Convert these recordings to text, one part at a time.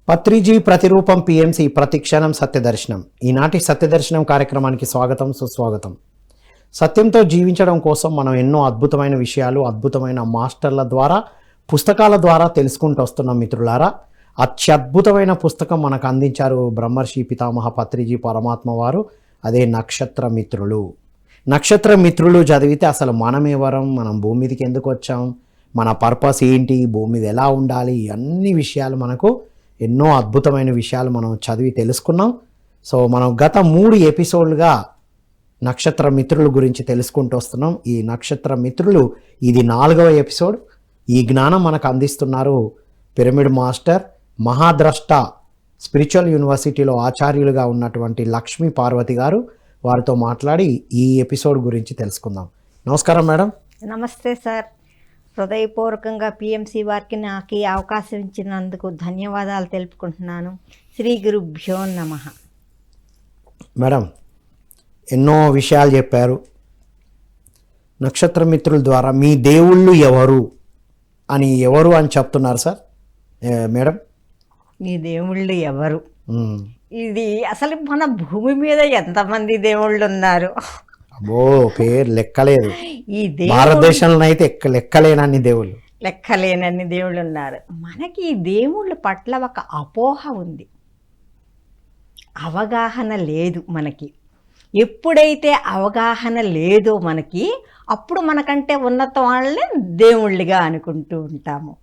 పత్రిజీ ప్రతిరూపం పిఎంసి ప్రతిక్షణం సత్యదర్శనం. ఈనాటి సత్యదర్శనం కార్యక్రమానికి స్వాగతం, సుస్వాగతం. సత్యంతో జీవించడం కోసం మనం ఎన్నో అద్భుతమైన విషయాలు అద్భుతమైన మాస్టర్ల ద్వారా పుస్తకాల ద్వారా తెలుసుకుంటూ వస్తున్నాం మిత్రులారా. అత్యద్భుతమైన పుస్తకం మనకు అందించారు బ్రహ్మర్షి పితామహ పత్రిజీ పరమాత్మ వారు. అదే నక్షత్ర మిత్రులు. నక్షత్ర మిత్రులు చదివితే అసలు మనం ఎవరం, మనం భూమి మీదకి ఎందుకు వచ్చాం, మన పర్పస్ ఏంటి, భూమి మీద ఎలా ఉండాలి, అన్ని విషయాలు మనకు ఎన్నో అద్భుతమైన విషయాలు మనం చదివి తెలుసుకున్నాం. సో మనం గత 3 ఎపిసోడ్లుగా నక్షత్ర మిత్రుల గురించి తెలుసుకుంటూ వస్తున్నాం. ఈ నక్షత్ర మిత్రులు ఇది 4వ ఎపిసోడ్. ఈ జ్ఞానం మనకు అందిస్తున్నారు పిరమిడ్ మాస్టర్, మహాద్రష్ట, స్పిరిచువల్ యూనివర్సిటీలో ఆచార్యులుగా ఉన్నటువంటి లక్ష్మీ పార్వతి గారు. వారితో మాట్లాడి ఈ ఎపిసోడ్ గురించి తెలుసుకుందాం. నమస్కారం మేడం. నమస్తే సార్. హృదయపూర్వకంగా పిఎంసి వారికి నాకు ఈ అవకాశం ఇచ్చినందుకు ధన్యవాదాలు తెలుపుకుంటున్నాను. శ్రీ గురుభ్యో నమః. మేడం ఎన్నో విషయాలు చెప్పారు. నక్షత్ర మిత్రుల ద్వారా మీ దేవుళ్ళు ఎవరు అని చెప్తున్నారు సార్. మేడం మీ దేవుళ్ళు ఎవరు, ఇది అసలు మన భూమి మీద ఎంతమంది దేవుళ్ళు ఉన్నారు? అబ్బో, పేరు లెక్కలేదు. ఈ భారతదేశంలో అయితే లెక్కలేనన్ని దేవుళ్ళు, లెక్కలేనన్ని దేవుళ్ళు ఉన్నారు. మనకి ఈ దేవుళ్ళ పట్ల ఒక అపోహ ఉంది, అవగాహన లేదు మనకి. ఎప్పుడైతే అవగాహన లేదో మనకి, అప్పుడు మనకంటే ఉన్నత వాళ్ళని దేవుళ్ళుగా అనుకుంటూ ఉంటాము.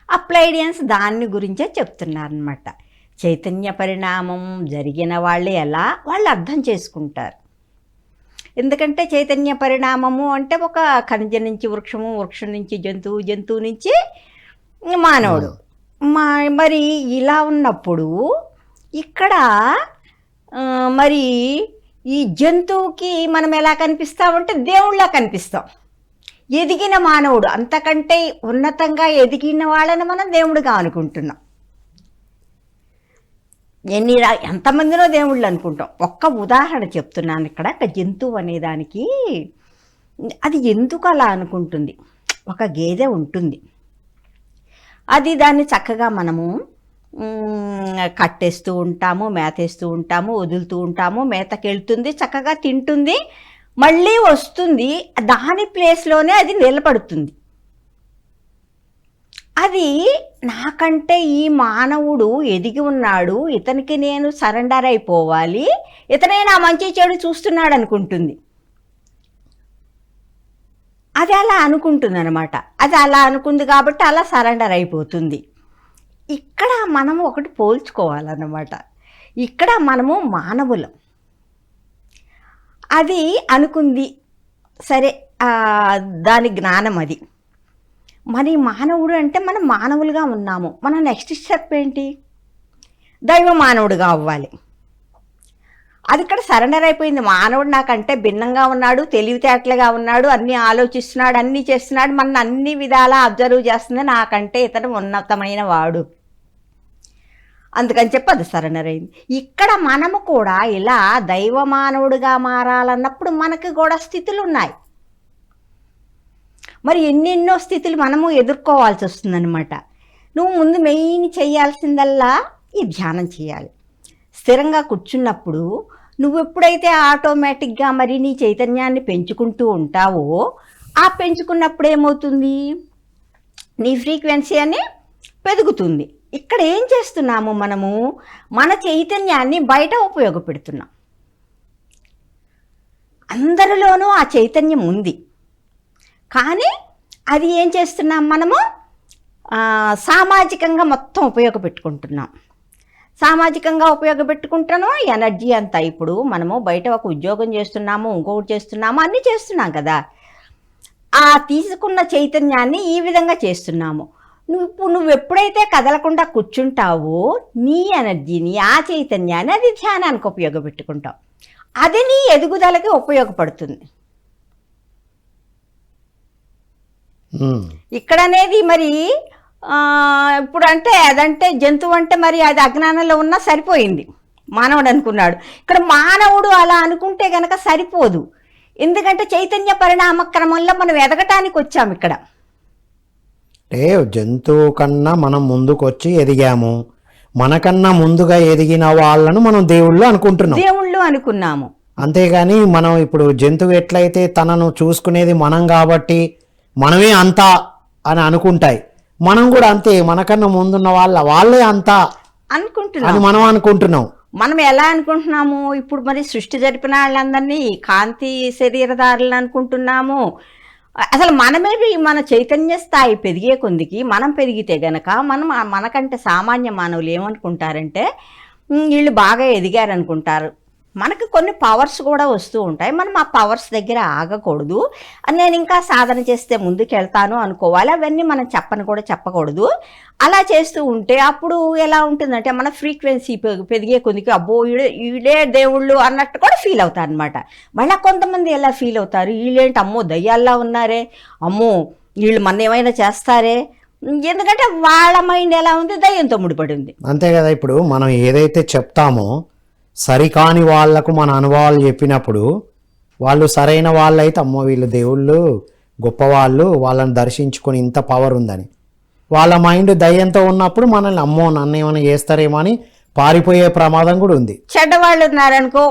అప్లైడియన్స్ దాని గురించే చెప్తున్నారనమాట. చైతన్య పరిణామం జరిగిన వాళ్ళు ఎలా వాళ్ళు అర్థం చేసుకుంటారు. ఎందుకంటే చైతన్య పరిణామము అంటే ఒక ఖనిజ నుంచి వృక్షము, వృక్షం నుంచి జంతువు, జంతువు నుంచి మానవుడు. మరి ఇలా ఉన్నప్పుడు ఇక్కడ మరి ఈ జంతువుకి మనం ఎలా కనిపిస్తామంటే దేవుళ్ళ కనిపిస్తాం. ఎదిగిన మానవుడు, అంతకంటే ఉన్నతంగా ఎదిగిన వాళ్ళని మనం దేవుడుగా అనుకుంటున్నాం. ఎంతమందినో దేవుళ్ళు అనుకుంటాం. ఒక్క ఉదాహరణ చెప్తున్నాను ఇక్కడ. ఒక జంతువు అనేదానికి అది ఎందుకు అలా అనుకుంటుంది? ఒక గేదె ఉంటుంది, అది దాన్ని చక్కగా మనము కట్టేస్తూ ఉంటాము, మేతేస్తూ ఉంటాము, వదులుతూ ఉంటాము, మేతకెళ్తుంది, చక్కగా తింటుంది, మళ్ళీ వస్తుంది, దాని ప్లేస్లోనే అది నిలబడుతుంది. అది నాకంటే ఈ మానవుడు ఎదిగి ఉన్నాడు, ఇతనికి నేను సరెండర్ అయిపోవాలి, ఇతనే నా మంచి చెడు చూస్తున్నాడు అనుకుంటుంది. అది అలా అనుకుంటుంది అనమాట. అది అలా అనుకుంది కాబట్టి అలా సరెండర్ అయిపోతుంది. ఇక్కడ మనము ఒకటి పోల్చుకోవాలన్నమాట. ఇక్కడ మనము మానవులం, అది అనుకుంది సరే, దాని జ్ఞానం అది. మరి మానవుడు అంటే మనం మానవులుగా ఉన్నాము. మన నెక్స్ట్ స్టెప్ ఏంటి? దైవ మానవుడుగా అవ్వాలి. అది ఇక్కడ సరెండర్ అయిపోయింది. మానవుడు నాకంటే భిన్నంగా ఉన్నాడు, తెలివితేటలుగా ఉన్నాడు, అన్నీ ఆలోచిస్తున్నాడు, అన్నీ చేస్తున్నాడు, మన అన్ని విధాలా అబ్జర్వ్ చేస్తుంది, నాకంటే ఇతను ఉన్నతమైన వాడు, అందుకని చెప్పి అది సరెండర్ అయింది. ఇక్కడ మనము కూడా ఇలా దైవ మానవుడిగా మారాలన్నప్పుడు మనకి కూడా స్థితులు ఉన్నాయి. మరి ఎన్నెన్నో స్థితులు మనము ఎదుర్కోవాల్సి వస్తుందన్నమాట. నువ్వు ముందు మెయిన్ చేయాల్సిందల్లా ఈ ధ్యానం చేయాలి. స్థిరంగా కూర్చున్నప్పుడు నువ్వు ఎప్పుడైతే ఆటోమేటిక్గా మరి నీ చైతన్యాన్ని పెంచుకుంటూ ఉంటావో, ఆ పెంచుకున్నప్పుడు ఏమవుతుంది? నీ ఫ్రీక్వెన్సీ అని పెరుగుతుంది. ఇక్కడ ఏం చేస్తున్నాము? మనము మన చైతన్యాన్ని బయట ఉపయోగపెడుతున్నాం. అందరిలోనూ ఆ చైతన్యం ఉంది, కానీ అది ఏం చేస్తున్నాం? మనము సామాజికంగా మొత్తం ఉపయోగపెట్టుకుంటున్నాం. సామాజికంగా ఉపయోగపెట్టుకుంటున్నాము ఎనర్జీ అంతా. ఇప్పుడు మనము బయట ఒక ఉద్యోగం చేస్తున్నాము, ఇంకొకటి చేస్తున్నాము, అన్నీ చేస్తున్నాం కదా. ఆ తీసుకున్న చైతన్యాన్ని ఈ విధంగా చేస్తున్నాము. నువ్వు ఎప్పుడైతే కదలకుండా కూర్చుంటావో నీ ఎనర్జీని, ఆ చైతన్యాన్ని అది ధ్యానానికి ఉపయోగపెట్టుకుంటావు. అది నీ ఎదుగుదలకి ఉపయోగపడుతుంది. ఇక్కడ అనేది మరి ఇప్పుడు అంటే అదంటే జంతువు అంటే మరి అది అజ్ఞానంలో ఉన్నా సరిపోయింది, మానవుడు అనుకున్నాడు. ఇక్కడ మానవుడు అలా అనుకుంటే గనక సరిపోదు. ఎందుకంటే చైతన్య పరిణామ క్రమంలో మనం ఎదగటానికి వచ్చాము. ఇక్కడ అంటే జంతువు కన్నా మనం ముందుకు వచ్చి ఎదిగాము. మనకన్నా ముందుగా ఎదిగిన వాళ్ళను మనం దేవుళ్ళు అనుకుంటున్నాం. దేవుళ్ళు అనుకున్నాము. అంతేగాని మనం ఇప్పుడు జంతువు ఎట్లయితే తనను చూసుకునేది మనం కాబట్టి మనమే అంతా అని అనుకుంటాయి, మనం కూడా అంతే, మనకన్నా ముందున్న వాళ్ళే అంతా అనుకుంటున్నాం అని మనం అనుకుంటున్నాం. మనం ఎలా అనుకుంటున్నాము? ఇప్పుడు మరి సృష్టి జరిపిన వాళ్ళందరినీ కాంతి శరీరధారులు అనుకుంటున్నాము. అసలు మన చైతన్య స్థాయి పెరిగే కొద్దికి మనం పెరిగితే గనక మనకంటే సామాన్య మానవులు ఏమనుకుంటారంటే వీళ్ళు బాగా ఎదిగారు అనుకుంటారు. మనకు కొన్ని పవర్స్ కూడా వస్తూ ఉంటాయి, మనం ఆ పవర్స్ దగ్గర ఆగకూడదు. నేను ఇంకా సాధన చేస్తే ముందుకు వెళ్తాను అనుకోవాలి. అవన్నీ మనం చెప్పకూడదు. అలా చేస్తూ ఉంటే అప్పుడు ఎలా ఉంటుందంటే మన ఫ్రీక్వెన్సీ పెరిగే కొద్దికి అబ్బో వీళ్ళే దేవుళ్ళు అన్నట్టు కూడా ఫీల్ అవుతారు అనమాట. మళ్ళీ కొంతమంది ఎలా ఫీల్ అవుతారు, వీళ్ళేంటి అమ్మో దయ్యాల్లా ఉన్నారే, అమ్మో వీళ్ళు మన ఏమైనా చేస్తారే, ఎందుకంటే వాళ్ళ మైండ్ ఎలా ఉంది, దయ్యంతో ముడిపడి ఉంది. అంతే కదా. ఇప్పుడు మనం ఏదైతే చెప్తామో సరికాని వాళ్లకు మన అనుభవాలు చెప్పినప్పుడు వాళ్ళు సరైన వాళ్ళైతే అమ్మో వీళ్ళు దేవుళ్ళు గొప్పవాళ్ళు, వాళ్ళని దర్శించుకొని ఇంత పవర్ ఉందని, వాళ్ళ మైండ్ దయ్యంతో ఉన్నప్పుడు మనల్ని అమ్మో నన్ను ఏమైనా చేస్తారేమో అని పారిపోయే ప్రమాదం కూడా ఉంది. చెడ్డవాళ్ళు ఉన్నారనుకో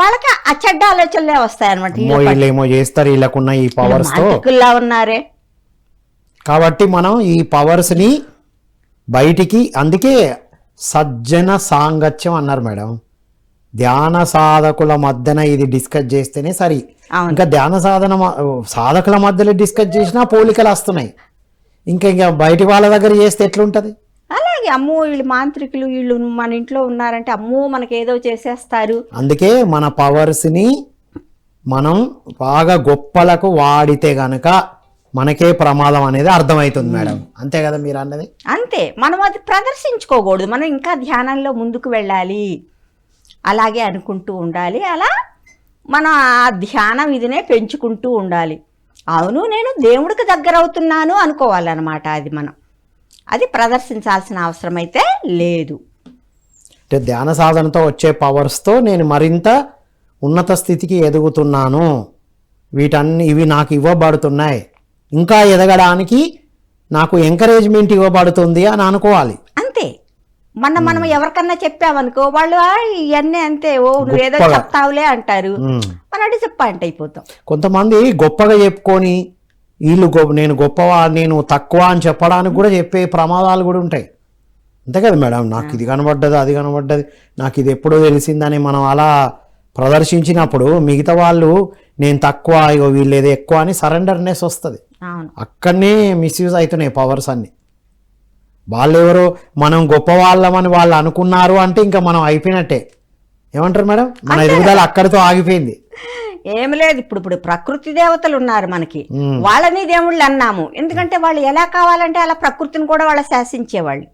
వాళ్ళకి ఆ చెడ్డ ఆలోచనలే వస్తాయన్నమాట. వీళ్ళు ఏమో చేస్తారు, వీళ్ళకున్న ఈ పవర్స్ తో ఉన్నారే. కాబట్టి మనం ఈ పవర్స్ ని బయటికి, అందుకే సజ్జన సాంగత్యం అన్నారు మేడం. ధ్యాన సాధకుల మధ్యన ఇది డిస్కస్ చేస్తేనే సరి. ఇంకా ధ్యాన సాధకుల మధ్యలో డిస్కస్ చేసినా పోలికలు వస్తున్నాయి. ఇంకా బయటి వాళ్ళ దగ్గర చేస్తే ఎట్లుంటది? అలాగే అమ్మో వీళ్ళు మాంత్రికులు, వీళ్ళు మన ఇంట్లో ఉన్నారంటే అమ్మో మనకేదో చేసేస్తారు. అందుకే మన పవర్స్ ని మనం బాగా గొప్పలకు వాడితే గనక మనకే ప్రమాదం అనేది అర్థమవుతుంది మేడం. అంతే కదా మీరు అన్నది? అంతే. మనం అది ప్రదర్శించుకోకూడదు, మనం ఇంకా ధ్యానంలో ముందుకు వెళ్ళాలి, అలాగే అనుకుంటూ ఉండాలి. అలా మనం ఆ ధ్యానం ఇదినే పెంచుకుంటూ ఉండాలి. అవును నేను దేవుడికి దగ్గర అవుతున్నాను అనుకోవాలన్నమాట. అది ప్రదర్శించాల్సిన అవసరం అయితే లేదు. అంటే ధ్యాన సాధనతో వచ్చే పవర్స్తో నేను మరింత ఉన్నత స్థితికి ఎదుగుతున్నాను, ఇవి నాకు ఇవ్వబడుతున్నాయి, ఇంకా ఎదగడానికి నాకు ఎంకరేజ్మెంట్ ఇవ్వబడుతుంది అని అనుకోవాలి. అంతే. మనం ఎవరికన్నా చెప్పామనుకో వాళ్ళు ఇవన్నీ అంతే, ఓ నువ్వేదో చెప్తావులే అంటారు, మన డిసప్పాయింట్ అయిపోతాం. కొంతమంది గొప్పగా చెప్పుకొని వీళ్ళు నేను గొప్పవా నేను తక్కువ అని చెప్పడానికి కూడా చెప్పే ప్రమాదాలు కూడా ఉంటాయి. అంతే కదా మేడం? నాకు ఇది కనబడ్డది, అది కనబడ్డది, నాకు ఇది ఎప్పుడో తెలిసిందని మనం అలా ప్రదర్శించినప్పుడు మిగతా వాళ్ళు నేను తక్కువ, ఇగో వీళ్ళు ఏదో ఎక్కువ అని సరెండర్నెస్ వస్తుంది. అక్కడనే మిస్యూజ్ అవుతున్నాయి పవర్స్ అన్ని. వాళ్ళెవరో మనం గొప్ప వాళ్ళమని వాళ్ళు అనుకున్నారు అంటే ఇంకా మనం అయిపోయినట్టే. ఏమంటారు మేడం? మన ఎదుగుదల అక్కడితో ఆగిపోయింది. ఏమి లేదు. ఇప్పుడు ప్రకృతి దేవతలు ఉన్నారు మనకి, వాళ్ళని దేవుళ్ళు అన్నాము ఎందుకంటే వాళ్ళు ఎలా కావాలంటే అలా ప్రకృతిని కూడా వాళ్ళు శాసించేవాళ్ళు.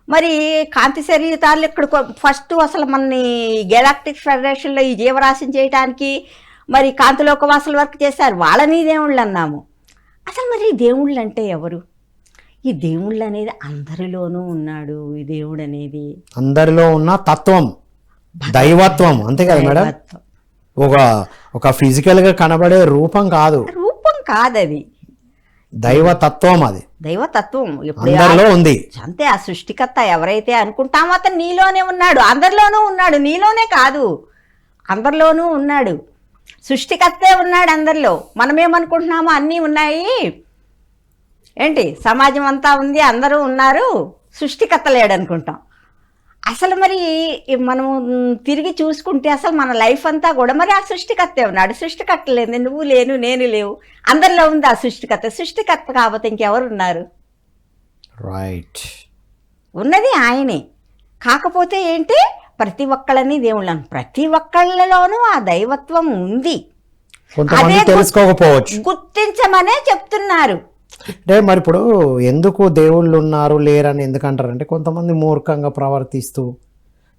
మరి కాంతి శరీరాలు ఇక్కడ ఫస్ట్ అసలు మనని గెలాక్టిక్ ఫెడరేషన్లో ఈ జీవరాశిని చేయడానికి మరి కాంతిలోకవాసుల వరకు చేశారు, వాళ్ళని దేవుళ్ళు అన్నాము. అసలు మరి దేవుళ్ళు అంటే ఎవరు? ఈ దేవుళ్ళు అనేది అందరిలోనూ ఉన్నాడు. ఈ దేవుడు అనేది అందరిలో ఉన్న తత్వం, దైవత్వం. అంతే కదా మేడం? ఒక ఫిజికల్ గా కనబడే రూపం కాదు, అది దైవతత్వం. అది దైవతత్వం అందరిలో ఉంది. అంతే. ఆ సృష్టికర్త ఎవరైతే అనుకుంటామో అతను నీలోనే ఉన్నాడు, అందరిలోనూ ఉన్నాడు. నీలోనే కాదు, అందరిలోనూ ఉన్నాడు. సృష్టికర్తే ఉన్నాడు అందరిలో. మనమేమనుకుంటున్నామో అన్నీ ఉన్నాయి ఏంటి, సమాజం అంతా ఉంది, అందరూ ఉన్నారు, సృష్టికర్త లేడనుకుంటాం. అసలు మరి మనం తిరిగి చూసుకుంటే అసలు మన లైఫ్ అంతా కూడా మరి ఆ సృష్టికర్తే ఉన్నాడు. సృష్టికర్త లేదు, నువ్వు లేను, నేను లేవు, అందరిలో ఉంది ఆ సృష్టికర్త. సృష్టికర్త కాకపోతే ఇంకెవరు ఉన్నారు? రైట్. ఉన్నది ఆయనే. కాకపోతే ఏంటి, ప్రతి ఒక్కళ్ళని దేవుళ్ళని, ప్రతి ఒక్కళ్ళలోనూ ఆ దైవత్వం ఉంది. అదే తెలుసుకోకపోవచ్చు, గుర్తించమనే చెప్తున్నారు. అంటే మరి ఇప్పుడు ఎందుకు దేవుళ్ళు ఉన్నారు లేరని ఎందుకంటారంటే కొంతమంది మూర్ఖంగా ప్రవర్తిస్తూ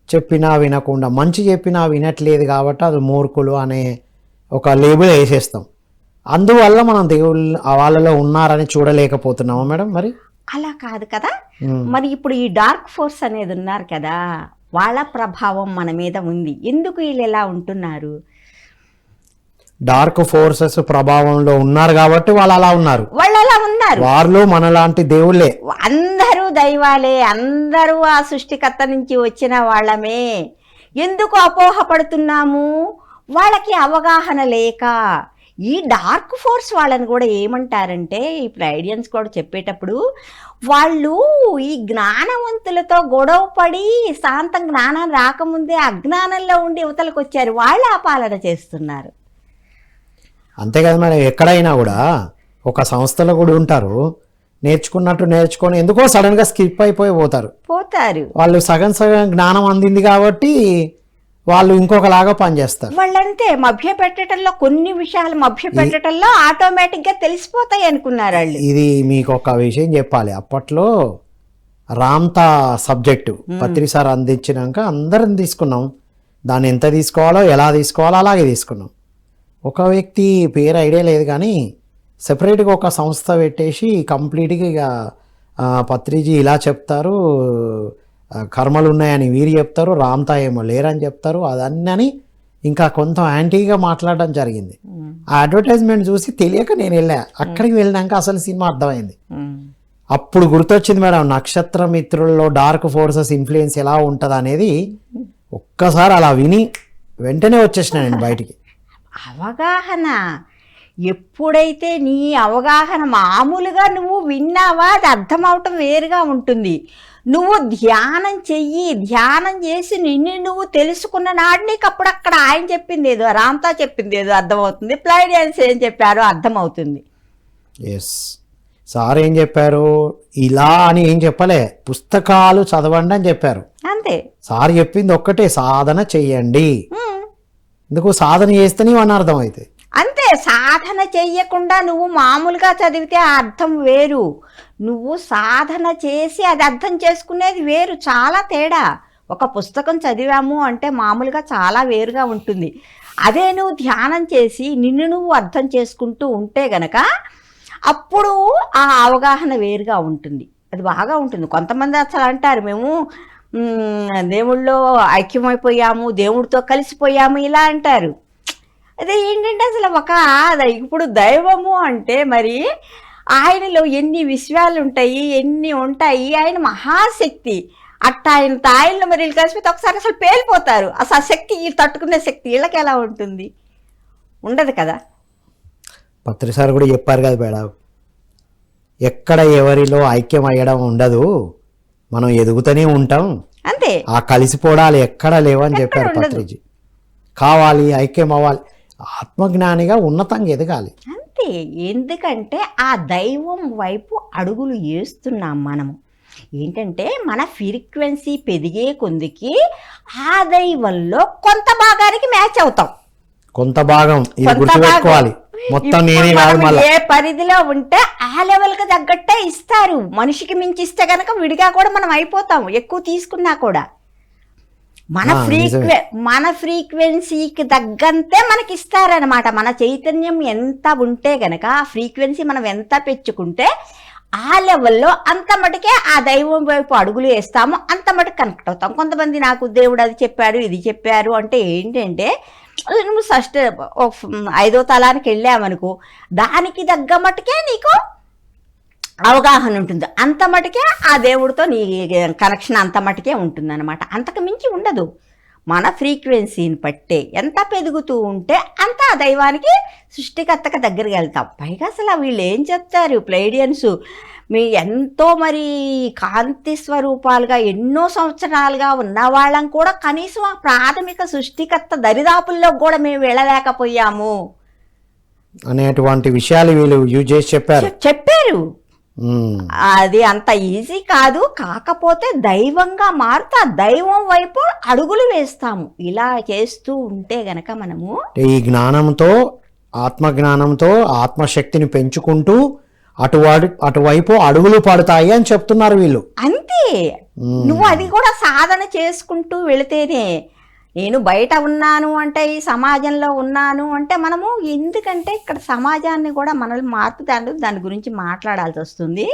చెప్పినా వినకుండా, మంచి చెప్పినా వినట్లేదు కాబట్టి అది మూర్ఖులు అనే ఒక లేబుల్ వేసేస్తాం. అందువల్ల మనం దేవుళ్ళు వాళ్ళలో ఉన్నారని చూడలేకపోతున్నామా మేడం? మరి అలా కాదు కదా. మరి ఇప్పుడు ఈ డార్క్ ఫోర్స్ అనేది ఉన్నారు కదా, వాళ్ళ ప్రభావం మన మీద ఉంది. ఎందుకు వీళ్ళు ఎలా ఉంటున్నారు? డార్క్ ఫోర్సెస్ ప్రభావంలో ఉన్నారు కాబట్టి వాళ్ళు అలా ఉన్నారు. వాళ్ళు అలా ఉన్నారు. వాళ్ళు మనలాంటి దేవుళ్ళే. అందరూ దైవాలే, అందరూ ఆ సృష్టికర్త నుంచి వచ్చిన వాళ్ళమే. ఎందుకు అపోహపడుతున్నాము? వాళ్ళకి అవగాహన లేక. ఈ డార్క్ ఫోర్స్ వాళ్ళని కూడా ఏమంటారంటే, ఈ ప్లైడియన్స్ కూడా చెప్పేటప్పుడు, వాళ్ళు ఈ జ్ఞానవంతులతో గొడవ పడి శాంతం జ్ఞానం రాకముందే అజ్ఞానంలో ఉండి యువతలకు వచ్చారు, వాళ్ళు ఆ పాలన చేస్తున్నారు. అంతే కదా మేడం. ఎక్కడైనా కూడా ఒక సంస్థలో కూడా ఉంటారు, నేర్చుకున్నట్టు నేర్చుకొని ఎందుకో సడన్గా స్కిప్ అయిపోయి పోతారు. వాళ్ళు సగం జ్ఞానం అందింది కాబట్టి వాళ్ళు ఇంకొకలాగా పనిచేస్తారు. వాళ్ళంతే మభ్య పెట్టడంలో, కొన్ని విషయాలు మభ్య పెట్టడంలో ఆటోమేటిక్గా తెలిసిపోతాయి అనుకున్నారు వాళ్ళు. ఇది మీకు ఒక విషయం చెప్పాలి. అప్పట్లో రామ్తా సబ్జెక్టు పత్రిసారి అందించినాక అందరం తీసుకున్నాం. దాన్ని ఎంత తీసుకోవాలో ఎలా తీసుకోవాలో అలాగే తీసుకున్నాం. ఒక వ్యక్తి పేరు ఐడియా లేదు కానీ సెపరేట్గా ఒక సంస్థ పెట్టేసి కంప్లీట్గా ఇక పత్రిజీ ఇలా చెప్తారు, కర్మలు ఉన్నాయని వీరు చెప్తారు, రామ్తా ఏమో లేరని చెప్తారు, అదన్నీ ఇంకా కొంత యాంటీగా మాట్లాడడం జరిగింది. ఆ అడ్వర్టైజ్మెంట్ చూసి తెలియక నేను వెళ్ళా. అక్కడికి వెళ్ళినాక అసలు సినిమా అర్థమైంది. అప్పుడు గుర్తొచ్చింది మేడం, నక్షత్ర మిత్రుల్లో డార్క్ ఫోర్సెస్ ఇన్ఫ్లుయెన్స్ ఎలా ఉంటుంది అనేది. ఒక్కసారి అలా విని వెంటనే వచ్చేసిన నేను బయటికి. అవగాహన ఎప్పుడైతే నీ అవగాహన మామూలుగా నువ్వు విన్నావా, అది అర్థం అవటం వేరుగా ఉంటుంది. నువ్వు ధ్యానం చెయ్యి, ధ్యానం చేసి నిన్ను నువ్వు తెలుసుకున్న నాడు నీకు అప్పుడక్కడ ఆయన చెప్పింది ఏదో, రామ్తా చెప్పింది ఏదో అర్థమవుతుంది, ప్లైడియన్స్ ఏం చెప్పారో అర్థమవుతుంది. ఎస్, సార్ ఏం చెప్పారు, ఇలా అని ఏం చెప్పలే, పుస్తకాలు చదవండి అని చెప్పారు. అంతే, సార్ చెప్పింది ఒక్కటే, సాధన చెయ్యండి. ఎందుకు సాధన చేస్తేనే అని అర్థం అవుతుంది. అంతే, సాధన చెయ్యకుండా నువ్వు మామూలుగా చదివితే ఆ అర్థం వేరు, నువ్వు సాధన చేసి అది అర్థం చేసుకునేది వేరు, చాలా తేడా. ఒక పుస్తకం చదివాము అంటే మామూలుగా చాలా వేరుగా ఉంటుంది. అదే నువ్వు ధ్యానం చేసి నిన్ను నువ్వు అర్థం చేసుకుంటూ ఉంటే గనక అప్పుడు ఆ అవగాహన వేరుగా ఉంటుంది, అది బాగా ఉంటుంది. కొంతమంది అసలు అంటారు, మేము దేవుళ్ళో ఐక్యమైపోయాము, దేవుడితో కలిసిపోయాము ఇలా అంటారు. అదే ఏంటంటే అసలు ఇప్పుడు దైవము అంటే మరి ఆయనలో ఎన్ని విశ్వాలు ఉంటాయి, ఎన్ని ఉంటాయి, ఆయన మహాశక్తి. ఆయనలో మరి వీళ్ళు కలిసిపోతే ఒకసారి అసలు పేలిపోతారు. అసలు ఆ శక్తి తట్టుకునే శక్తి వీళ్ళకి ఎలా ఉంటుంది? ఉండదు కదా. పత్రిసారి కూడా చెప్పారు కదా మేడం, ఎక్కడ ఎవరిలో ఐక్యం అయ్యడం ఉండదు, మనం ఎదుగుతూనే ఉంటాం, అంతే. ఆ కలిసిపోవడాలు ఎక్కడ లేవని చెప్పారు పత్రిజీ. కావాలి, ఐక్యం అవ్వాలి, ఆత్మజ్ఞానిగా ఉన్నతంగా ఎదగాలి. అంతే, ఎందుకంటే ఆ దైవం వైపు అడుగులు వేస్తున్నాం మనము. ఏంటంటే మన ఫ్రీక్వెన్సీ పెరిగే కొందికి ఆ దైవంలో కొంత భాగానికి మ్యాచ్ అవుతాం. కొంత భాగం ఇది గుర్తుపెట్టుకోవాలి, మొత్తం నేనే కాదు. మళ్ళీ ఏ పరిధిలో ఉంటే ఆ లెవెల్కి తగ్గట్టే ఇస్తారు. మనిషికి మించి ఇస్తే కనుక విడిగా కూడా మనం అయిపోతాం, ఎక్కువ తీసుకున్నా కూడా. మన ఫ్రీక్వెన్సీకి తగ్గంతే మనకి ఇస్తారనమాట. మన చైతన్యం ఎంత ఉంటే గనక ఆ ఫ్రీక్వెన్సీ మనం ఎంత పెంచుకుంటే ఆ లెవెల్లో అంత మటుకే ఆ దైవం వైపు అడుగులు వేస్తాము, అంత మటుకు కనెక్ట్ అవుతాం. కొంతమంది నాకు దేవుడు అది చెప్పారు ఇది చెప్పారు అంటే ఏంటంటే, నువ్వు ఫస్ట్ 5వ తలానికి వెళ్ళామనుకో, దానికి తగ్గ మటుకే నీకు అవగాహన ఉంటుంది, అంత మటుకే ఆ దేవుడితో నీ కనెక్షన్ అంత మటుకే ఉంటుంది అనమాట. అంతకు మించి ఉండదు. మన ఫ్రీక్వెన్సీని పట్టే ఎంత పెరుగుతూ ఉంటే అంత ఆ దైవానికి సృష్టికర్తకు దగ్గరికి వెళ్తాం. పైగా అసలు వీళ్ళు ఏం చెప్తారు ప్లైడియన్స్, మీ ఎంతో మరి కాంతి స్వరూపాలుగా ఎన్నో సంవత్సరాలుగా ఉన్న వాళ్ళం కూడా కనీసం ఆ ప్రాథమిక సృష్టికర్త దరిదాపుల్లో కూడా మేము వెళ్ళలేకపోయాము అనేటువంటి విషయాలు వీళ్ళు యూజ్ చేసి చెప్పారు. అది అంత ఈజీ కాదు. కాకపోతే దైవంగా మారుతా దైవం వైపు అడుగులు వేస్తాము. ఇలా చేస్తూ ఉంటే గనక మనము ఈ జ్ఞానంతో, ఆత్మజ్ఞానంతో ఆత్మశక్తిని పెంచుకుంటూ అటువైపు అడుగులు పడతాయి అని చెప్తున్నారు వీళ్ళు. అంతే, నువ్వు అది కూడా సాధన చేసుకుంటూ వెళితేనే. నేను బయట ఉన్నాను అంటే, ఈ సమాజంలో ఉన్నాను అంటే మనము, ఎందుకంటే ఇక్కడ సమాజాన్ని కూడా మనల్ని మార్పు దాని గురించి మాట్లాడాల్సి వస్తుంది.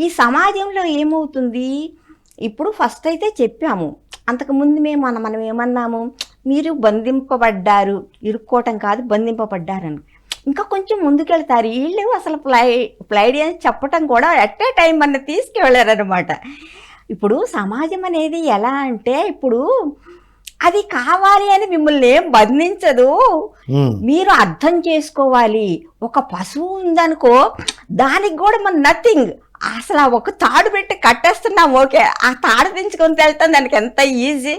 ఈ సమాజంలో ఏమవుతుంది, ఇప్పుడు ఫస్ట్ అయితే చెప్పాము అంతకుముందు మనం ఏమన్నాము, మీరు బంధింపబడ్డారు, ఇరుక్కోవటం కాదు బంధింపబడ్డారని. ఇంకా కొంచెం ముందుకెళ్తారు వీళ్ళు. అసలు ప్లైడియన్స్ చెప్పటం కూడా ఎట్ ఏ టైం మన తీసుకువెళ్ళారనమాట. ఇప్పుడు సమాజం అనేది ఎలా అంటే, ఇప్పుడు అది కావాలి అని మిమ్మల్ని ఏం బంధించదు, మీరు అర్థం చేసుకోవాలి. ఒక పశువు ఉందనుకో, దానికి కూడా మన నథింగ్, అసలు ఒక తాడు పెట్టి కట్టేస్తున్నాం, ఓకే, ఆ తాడు తెంచుకొని వెళ్తాం, దానికి ఎంత ఈజీ.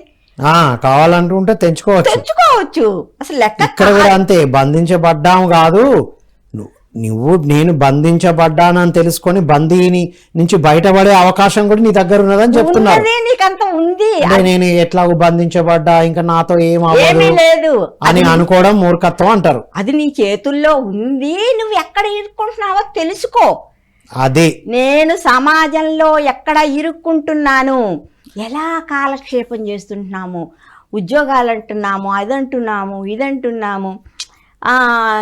కావాలంటుంటే తెంచుకోవచ్చు. అసలు లెక్క ఇక్కడ కూడా అంతే, బంధించబడ్డాము కాదు, నేను బంధించబడ్డానని తెలుసుకొని బందీని నుంచి బయటపడే అవకాశం కూడా నీ దగ్గర ఉన్నదని చెప్తున్నారు. నీకంత ఉంది, నేను ఎట్లా బంధించబడ్డా, ఇంకా నాతో ఏమీ లేదు అని అనుకోవడం మూర్ఖత్వం అంటారు. అది నీ చేతుల్లో ఉంది, నువ్వు ఎక్కడ ఇరుక్కుంటున్నావో తెలుసుకో. అది నేను సమాజంలో ఎక్కడ ఇరుక్కుంటున్నాను, ఎలా కాలక్షేపం చేస్తుంటున్నాము, ఉద్యోగాలు అంటున్నాము, అదంటున్నాము, ఇదంటున్నాము,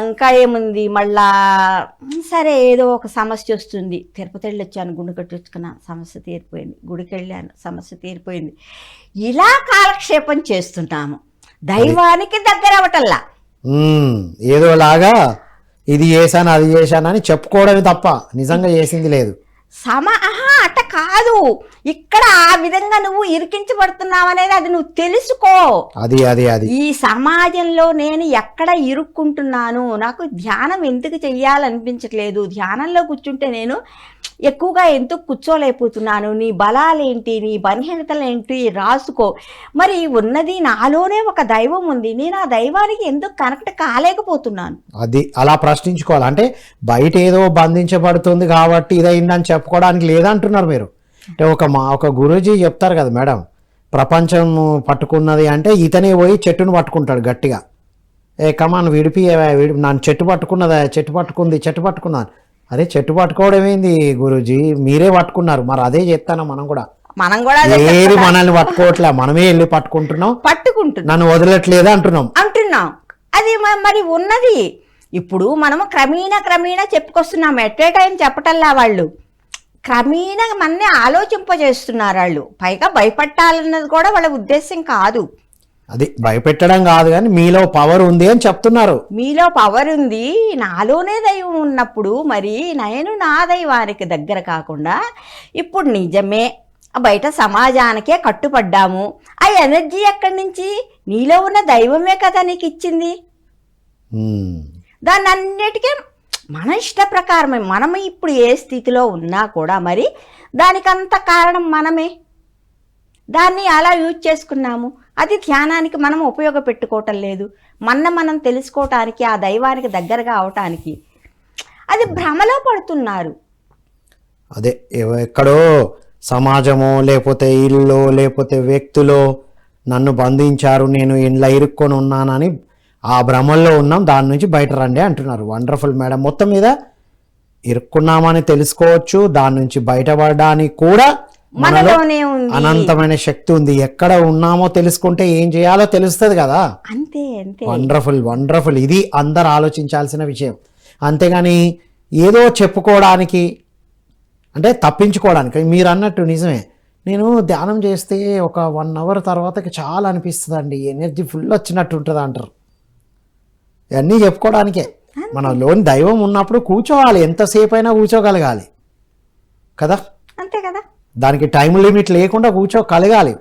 ఇంకా ఏముంది, మళ్ళా సరే ఏదో ఒక సమస్య వస్తుంది, తిరుపతి వెళ్ళి వచ్చాను, గుండు కట్టించుకున్నా, సమస్య తీరిపోయింది, గుడికి వెళ్ళాను, సమస్య తీరిపోయింది, ఇలా కాలక్షేపం చేస్తున్నాము. దైవానికి దగ్గర అవ్వటల్లా, ఏదోలాగా ఇది చేశాను అది చేశానని చెప్పుకోవడమే తప్ప నిజంగా చేసింది లేదు. అట్ట కాదు, ఇక్కడ ఆ విధంగా నువ్వు ఇరికించబడుతున్నావు అనేది అది నువ్వు తెలుసుకో. అది ఈ సమాజంలో నేను ఎక్కడ ఇరుక్కుంటున్నాను, నాకు ధ్యానం ఎందుకు చెయ్యాలనిపించట్లేదు, ధ్యానంలో కూర్చుంటే నేను ఎక్కువగా ఎందుకు కూర్చోలేకపోతున్నాను, నీ బలాలేంటి, నీ బలహీనతలేంటి రాసుకో. మరి ఉన్నది నాలోనే ఒక దైవం ఉంది, నేను ఆ దైవానికి ఎందుకు కనెక్ట్ కాలేకపోతున్నాను, అది అలా ప్రశ్నించుకోవాలి. అంటే బయట ఏదో బంధించబడుతుంది కాబట్టి ఇదైందని చెప్పుకోవడానికి లేదంటున్నారు మీరు. అంటే ఒక గురూజీ చెప్తారు కదా మేడం, ప్రపంచం పట్టుకున్నది అంటే ఇతనే పోయి చెట్టును పట్టుకుంటాడు గట్టిగా, కమాన్ విడిపి నన్ను చెట్టు పట్టుకుంది. అరే చెట్టు పట్టుకోవడం ఏంది గురూజీ, మీరే పట్టుకున్నారు, మరి అదే చెప్తాను. మనం కూడా ఏది మనల్ని పట్టుకోవట్లే, మనమే వెళ్ళి పట్టుకుంటున్నాం, నన్ను వదలట్లేదా అంటున్నాం. అది మరి ఉన్నది. ఇప్పుడు మనము క్రమేణా చెప్పుకొస్తున్నాం, ఎట్ ఏ టైం చెప్పటల్లా, వాళ్ళు క్రమేణా మనని ఆలోచింపజేస్తున్నారు. వాళ్ళు పైగా భయపట్టాలన్నది కూడా వాళ్ళ ఉద్దేశం కాదు. అది భయపెట్టడం కాదు, కానీ మీలో పవర్ ఉంది అని చెప్తున్నారు. మీలో పవర్ ఉంది, నాలోనే దైవం ఉన్నప్పుడు మరి నేను నా దైవానికి దగ్గర కాకుండా ఇప్పుడు నిజమే బయట సమాజానికే కట్టుపడ్డాము. ఆ ఎనర్జీ ఎక్కడి నుంచి, నీలో ఉన్న దైవమే కదా నీకు ఇచ్చింది. దాన్ని అన్నిటికీ మన ఇష్ట ప్రకారమే, మనం ఇప్పుడు ఏ స్థితిలో ఉన్నా కూడా మరి దానికంత కారణం మనమే. దాన్ని అలా యూజ్ చేసుకున్నాము, అది ధ్యానానికి మనం ఉపయోగపెట్టుకోవటం లేదు. మనం తెలుసుకోవటానికి, ఆ దైవానికి దగ్గరగా అవటానికి అది భ్రమలో పడుతున్నారు. అదే ఎక్కడో సమాజమో లేకపోతే ఇల్లు లేకపోతే వ్యక్తులో నన్ను బంధించారు, నేను ఇంట్లో ఇరుక్కొని ఉన్నానని ఆ భ్రమల్లో ఉన్నాం, దాని నుంచి బయట రండి అంటున్నారు. Wonderful madam. మొత్తం మీద ఇరుక్కున్నామని తెలుసుకోవచ్చు, దాని నుంచి బయటపడడానికి కూడా మనలో అనంతమైన శక్తి ఉంది. ఎక్కడ ఉన్నామో తెలుసుకుంటే ఏం చేయాలో తెలుస్తుంది కదా. అంతే. వండర్ఫుల్. ఇది అందరు ఆలోచించాల్సిన విషయం. అంతేగాని ఏదో చెప్పుకోవడానికి, అంటే తప్పించుకోవడానికి. మీరు అన్నట్టు నిజమే, నేను ధ్యానం చేస్తే ఒక 1 అవర్ తర్వాత చాలా అనిపిస్తుంది అండి, ఎనర్జీ ఫుల్ వచ్చినట్టు ఉంటుంది అంటారు. ఇవన్నీ చెప్పుకోవడానికే. మనలోని దైవం ఉన్నప్పుడు కూర్చోవాలి, ఎంతసేపు అయినా కూర్చోగలగాలి కదా. అంతే కదా, దానికి టైం లిమిట్ లేకుండా కూర్చోగలగాలి.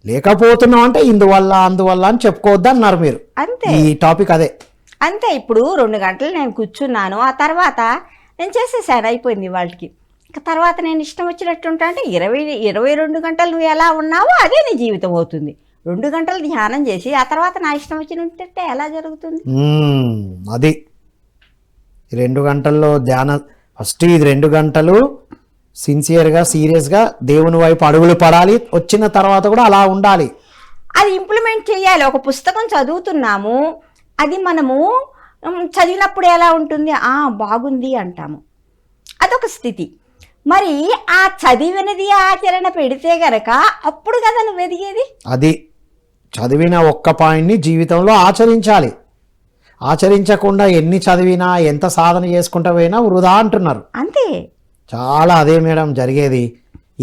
లేకపోతున్నాం అంటే అందువల్ల అని చెప్పుకోవద్దు అన్నారు మీరు. అంతే, ఈ టాపిక్ అదే. అంతే. ఇప్పుడు 2 గంటలు నేను కూర్చున్నాను, ఆ తర్వాత నేను చేసేసాను, అయిపోయింది వాళ్ళకి. ఇక తర్వాత నేను ఇష్టం వచ్చినట్టు ఉంటా అంటే 22 గంటలు నువ్వు ఎలా ఉన్నావో అదే నీ జీవితం అవుతుంది. 2 గంటలు ధ్యానం చేసి ఆ తర్వాత నా ఇష్టం వచ్చినట్టే ఎలా జరుగుతుంది? అది 2 గంటల్లో ధ్యానం ఫస్ట్, ఇది 2 గంటలు సిన్సియర్గా సీరియస్గా దేవుని వైపు అడుగులు పడాలి. వచ్చిన తర్వాత కూడా అలా ఉండాలి, అది ఇంప్లిమెంట్ చేయాలి. ఒక పుస్తకం చదువుతున్నాము, అది మనము చదివినప్పుడు ఎలా ఉంటుంది, బాగుంది అంటాము, అదొక స్థితి. మరి ఆ చదివినది ఆచరణ పెడితే గనక అప్పుడు కదా నువ్వు ఎదిగేది. అది చదివిన ఒక్క పాయింట్ని జీవితంలో ఆచరించాలి. ఆచరించకుండా ఎన్ని చదివినా ఎంత సాధన చేసుకుంటా పోయినా వృధా అంటున్నారు. అంతే, చాలా అదే మేడం జరిగేది.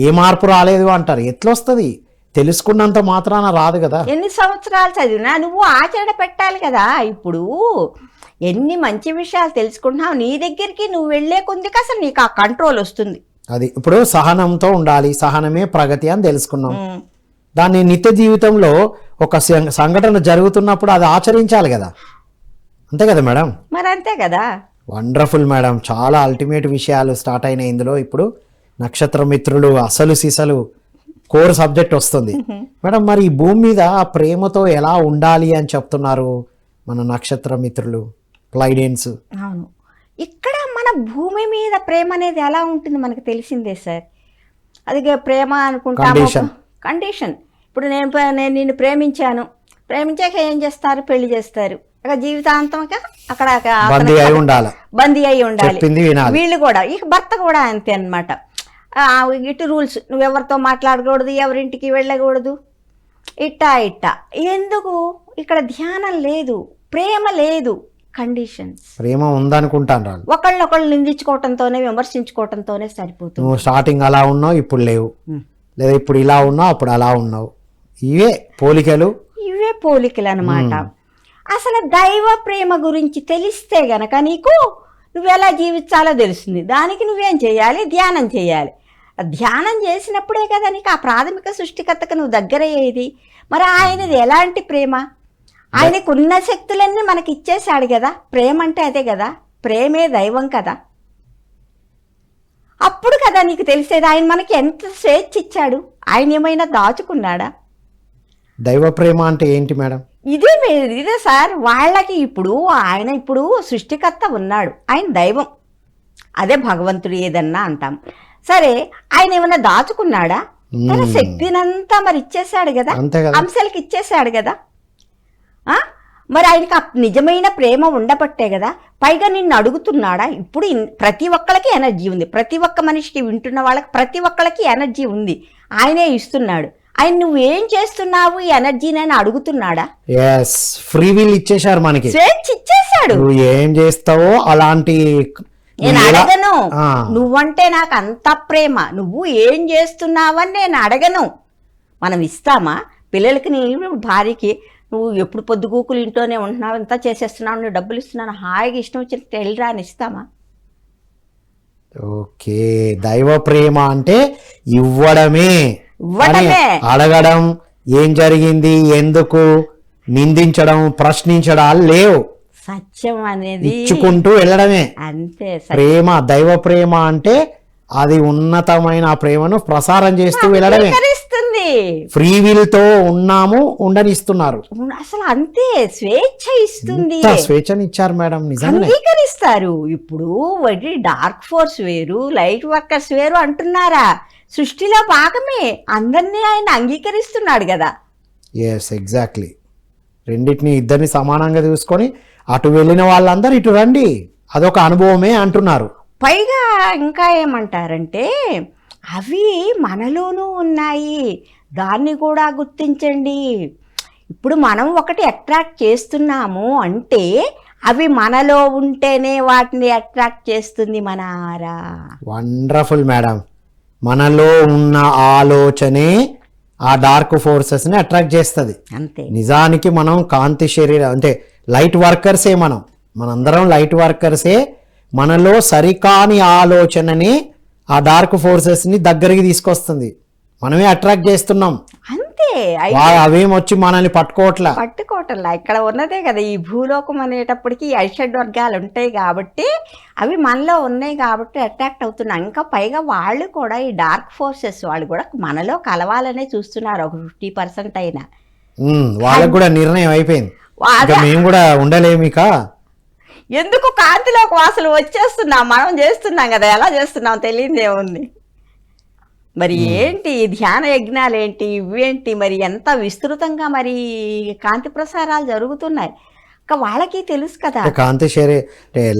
ఏ మార్పు రాలేదు అంటారు. ఎట్లొస్తుంది? తెలుసుకున్నంత మాత్రాన రాదు కదా. ఎన్ని సంవత్సరాలు చదివినా నువ్వు ఆచరణ పెట్టాలి కదా. ఇప్పుడు ఎన్ని మంచి విషయాలు తెలుసుకుంటున్నావు, నీ దగ్గరికి నువ్వు వెళ్ళే కొద్దికి అసలు నీకు ఆ కంట్రోల్ వస్తుంది. అది ఇప్పుడు సహనంతో ఉండాలి, సహనమే ప్రగతి అని తెలుసుకున్నాం. దాన్ని నిత్య జీవితంలో ఒక సంఘటన జరుగుతున్నప్పుడు అది ఆచరించాలి కదా. అంతే కదా మేడం? మరి అంతే కదా. వండర్ఫుల్ మేడం, చాలా అల్టిమేట్ విషయాలు స్టార్ట్ అయినాయి ఇందులో. ఇప్పుడు నక్షత్ర మిత్రులు అసలు సిసలు కోర్ సబ్జెక్ట్ వస్తుంది మేడం. మరి ఈ భూమి మీద ప్రేమతో ఎలా ఉండాలి అని చెప్తున్నారు మన నక్షత్ర మిత్రులు ప్లైడెన్స్. అవును, ఇక్కడ మన భూమి మీద ప్రేమ అనేది ఎలా ఉంటుంది మనకు తెలిసిందే సార్. అది ప్రేమ అనుకుంటాము, కండిషన్. ఇప్పుడు నేను నిన్ను ప్రేమించాక ఏం చేస్తారు, పెళ్లి చేస్తారు. జీవితాంతం అక్కడ బందీ అయి ఉండాలి. వీళ్ళు కూడా ఇక భర్త కూడా అంతే అన్నమాట. ఇటు రూల్స్, నువ్వెవరితో మాట్లాడకూడదు, ఎవరింటికి వెళ్ళకూడదు, ఇట్టా ఎందుకు ఇక్కడ ధ్యానం లేదు, ప్రేమ లేదు, కండిషన్స్. ప్రేమ ఉందనుకుంటాను, ఒకళ్ళనొకళ్ళు నిందించుకోవటంతోనే విమర్శించుకోవటంతోనే సరిపోతుంది. నువ్వు స్టార్టింగ్ అలా ఉన్నావు, ఇప్పుడు లేవు, లేదా ఇప్పుడు ఇలా ఉన్నావు, అప్పుడు అలా ఉన్నావు. ఇవే పోలికలు అన్నమాట. అసలు దైవ ప్రేమ గురించి తెలిస్తే గనక నీకు నువ్వెలా జీవించాలో తెలుస్తుంది. దానికి నువ్వేం చేయాలి, ధ్యానం చేయాలి. ధ్యానం చేసినప్పుడే కదా నీకు ఆ ప్రాథమిక సృష్టికర్తకు నువ్వు దగ్గరయ్యేది. మరి ఆయనది ఎలాంటి ప్రేమ, ఆయనకున్న శక్తులన్నీ మనకి ఇచ్చేశాడు కదా. ప్రేమ అంటే అదే కదా, ప్రేమే దైవం కదా. అప్పుడు కదా నీకు తెలిసేది ఆయన మనకి ఎంత స్వేచ్ఛ ఇచ్చాడు. ఆయన ఏమైనా దాచుకున్నాడా? దైవ ప్రేమ అంటే ఏంటి మేడం? ఇదే సార్ వాళ్ళకి. ఆయన సృష్టికర్త ఉన్నాడు, ఆయన దైవం, అదే భగవంతుడు ఏదన్నా అంటాం. సరే, ఆయన ఏమన్నా దాచుకున్నాడా? తన శక్తినంతా మరి ఇచ్చేసాడు కదా, అంశాలకి ఇచ్చేసాడు కదా. మరి ఆయనకి నిజమైన ప్రేమ ఉండబట్టే కదా. పైగా నిన్ను అడుగుతున్నాడా? ఇప్పుడు ప్రతి ఒక్కళ్ళకి ఎనర్జీ ఉంది, ప్రతి ఒక్క మనిషికి, వింటున్న వాళ్ళకి ప్రతి ఒక్కళ్ళకి ఎనర్జీ ఉంది. ఆయనే ఇస్తున్నాడు. ఆయన నువ్వేం చేస్తున్నావు ఈ ఎనర్జీని అని అడుగుతున్నాడా? ఫ్రీ విల్ ఇచ్చేశారు మనకి, స్వేచ్ఛ ఇచ్చేశాడు. నువ్వు ఏం చేస్తావో అలాంటి. నేను అడగను, నువ్వంటే నాకు అంత ప్రేమ, నువ్వు ఏం చేస్తున్నావని నేను అడగను. మనం ఇస్తామా పిల్లలకి? నేను భార్యకి నువ్వు ఎప్పుడు పొద్దుగూకులు ఇంట్లోనే ఉంటున్నావు, ఇంత చేసేస్తున్నావు, నువ్వు డబ్బులు ఇస్తున్నాను, హాయిగా ఇష్టం వచ్చిన వెళ్ళరా అని ఇస్తామా? ఓకే, దైవ ప్రేమ అంటే ఇవ్వడమే, అడగడం, ఏం జరిగింది, ఎందుకు, నిందించడం, ప్రశ్నించడాలు లేవు. సత్యం అనేది ఇచ్చుకుంటూ వెళ్ళడమే అంతే ప్రేమ. దైవ ప్రేమ అంటే అది ఉన్నతమైన ఆ ప్రేమను ప్రసారం చేస్తూ వెళ్ళడమే. ఫ్రీ విల్ తో ఉన్నాము, ఉండనిస్తున్నారు. అసలు అంతే, స్వేచ్ఛ ఇస్తుంది. స్వేచ్ఛని ఇచ్చారు మేడం, నిజంగా అంగీకరిస్తారు. ఇప్పుడు డార్క్ ఫోర్స్ వేరు, లైట్ వర్కర్స్ వేరు అంటున్నారా? సృష్టిలో భాగమే, అందరినీ ఆయన అంగీకరిస్తున్నాడు కదా. ఎగ్జాక్ట్లీ. రెండింటిని, ఇద్దరిని సమానంగా చూసుకొని అటు వెళ్ళిన వాళ్ళందరూ ఇటు రండి, అదొక అనుభవమే అంటున్నారు. పైగా ఇంకా ఏమంటారంటే అవి మనలోనూ ఉన్నాయి, దాన్ని కూడా గుర్తించండి. ఇప్పుడు మనం ఒకటి అట్రాక్ట్ చేస్తున్నాము అంటే అవి మనలో ఉంటేనే వాటిని అట్రాక్ట్ చేస్తుంది మన ఆరా. Wonderful madam. మనలో ఉన్న ఆలోచనే ఆ డార్క్ ఫోర్సెస్ ని అట్రాక్ట్ చేస్తుంది. అంతే. నిజానికి మనం కాంతి శరీరం అంటే లైట్ వర్కర్సే, మనందరం లైట్ వర్కర్సే. మనలో సరికాని ఆలోచనని ఆ డార్క్ ఫోర్సెస్ ని దగ్గరికి తీసుకొస్తుంది, మనమే అట్రాక్ట్ చేస్తున్నాం. అంతే, అవేం వచ్చి మనల్ని పట్టుకోవట్లా. ఇక్కడ ఉన్నదే కదా ఈ భూలోకం అనేటప్పటికి ఐషడ్ వర్గాలు ఉంటాయి కాబట్టి అవి మనలో ఉన్నాయి కాబట్టి అట్రాక్ట్ అవుతున్నాం. ఇంకా పైగా వాళ్ళు కూడా ఈ డార్క్ ఫోర్సెస్ వాళ్ళు కూడా మనలో కలవాలనే చూస్తున్నారు. ఒక 50% అయినా వాళ్ళకు కూడా నిర్ణయం అయిపోయింది, మేము కూడా ఉండలేమిక. ఎందుకు కాంతిలోకి అసలు వచ్చేస్తున్నాం, మనం చేస్తున్నాం కదా, ఎలా చేస్తున్నాం తెలియదేముంది. మరి ఏంటి ధ్యాన యజ్ఞాలు ఏంటి, ఇవేంటి, మరి ఎంత విస్తృతంగా మరి కాంతి ప్రసారాలు జరుగుతున్నాయి. వాళ్ళకి తెలుసు కదా, కాంతి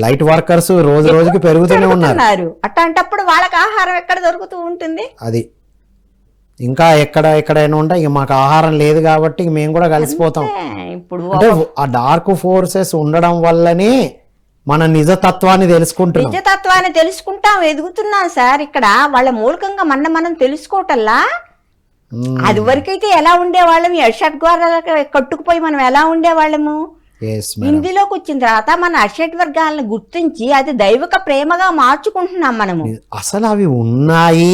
లైట్ వర్కర్స్ రోజు రోజుకి పెరుగుతూనే ఉన్నారు. అట్లాంటప్పుడు వాళ్ళకి ఆహారం ఎక్కడ దొరుకుతూ ఉంటుంది? అది ఇంకా ఎక్కడైనా ఉంటాయి. ఇక మాకు ఆహారం లేదు కాబట్టి మేము కూడా కలిసిపోతాం. ఇప్పుడు ఆ డార్క్ ఫోర్సెస్ ఉండడం వల్లనే మన నిజతత్వాన్ని తెలుసుకుంటాం, ఎదుగుతున్నాం సార్. ఇక్కడ వాళ్ళ మూలకంగా మనం తెలుసుకోవటల్లా అది వరకైతే ఎలా ఉండేవాళ్ళం, షడ్వర్గాల కట్టుకుపోయి మనం ఎలా ఉండేవాళ్ళము. Yes madam. ఇందులోకి వచ్చిన తర్వాత మన అషడ్వర్గాలను గుర్తించి అది దైవిక ప్రేమగా మార్చుకుంటున్నాం మనము. అసలు అవి ఉన్నాయి,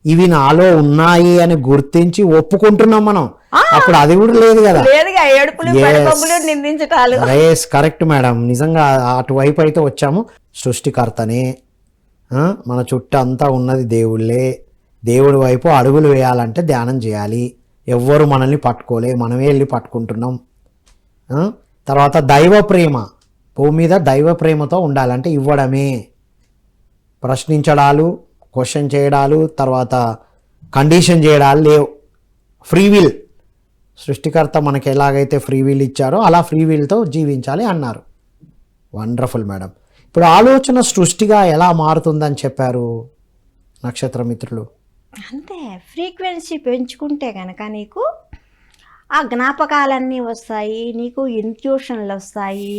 ఇవి నాలో ఉన్నాయి అని గుర్తించి ఒప్పుకుంటున్నాం మనం. అప్పుడు అది కూడా లేదు కదా. లేదుగా, ఏడుపులు పెడబొబ్బులు నిందించటాలు. Yes correct madam. నిజంగా అటువైపు అయితే వచ్చాము. సృష్టికర్తనే, మన చుట్టూ అంతా ఉన్నది దేవుళ్ళే. దేవుడి వైపు అడుగులు వేయాలంటే ధ్యానం చేయాలి. ఎవ్వరు మనల్ని పట్టుకోలే, మనమే వెళ్ళి పట్టుకుంటున్నాం. తర్వాత దైవ ప్రేమ, భూమి మీద దైవ ప్రేమతో ఉండాలంటే ఇవ్వడమే. ప్రశ్నించడాలు, క్వశ్చన్ చేయడాలు, తర్వాత కండిషన్ చేయడాలు లేవు. ఫ్రీ విల్, సృష్టికర్త మనకి ఎలాగైతే ఫ్రీ విల్ ఇచ్చారో అలా ఫ్రీ విల్తో జీవించాలి అన్నారు. Wonderful madam. ఇప్పుడు ఆలోచన సృష్టిగా ఎలా మారుతుందని చెప్పారు నక్షత్ర మిత్రులు. అంతే, ఫ్రీక్వెన్సీ పెంచుకుంటే కనుక నీకు ఆ జ్ఞాపకాలన్నీ వస్తాయి, నీకు ఇంట్యూషన్లు వస్తాయి,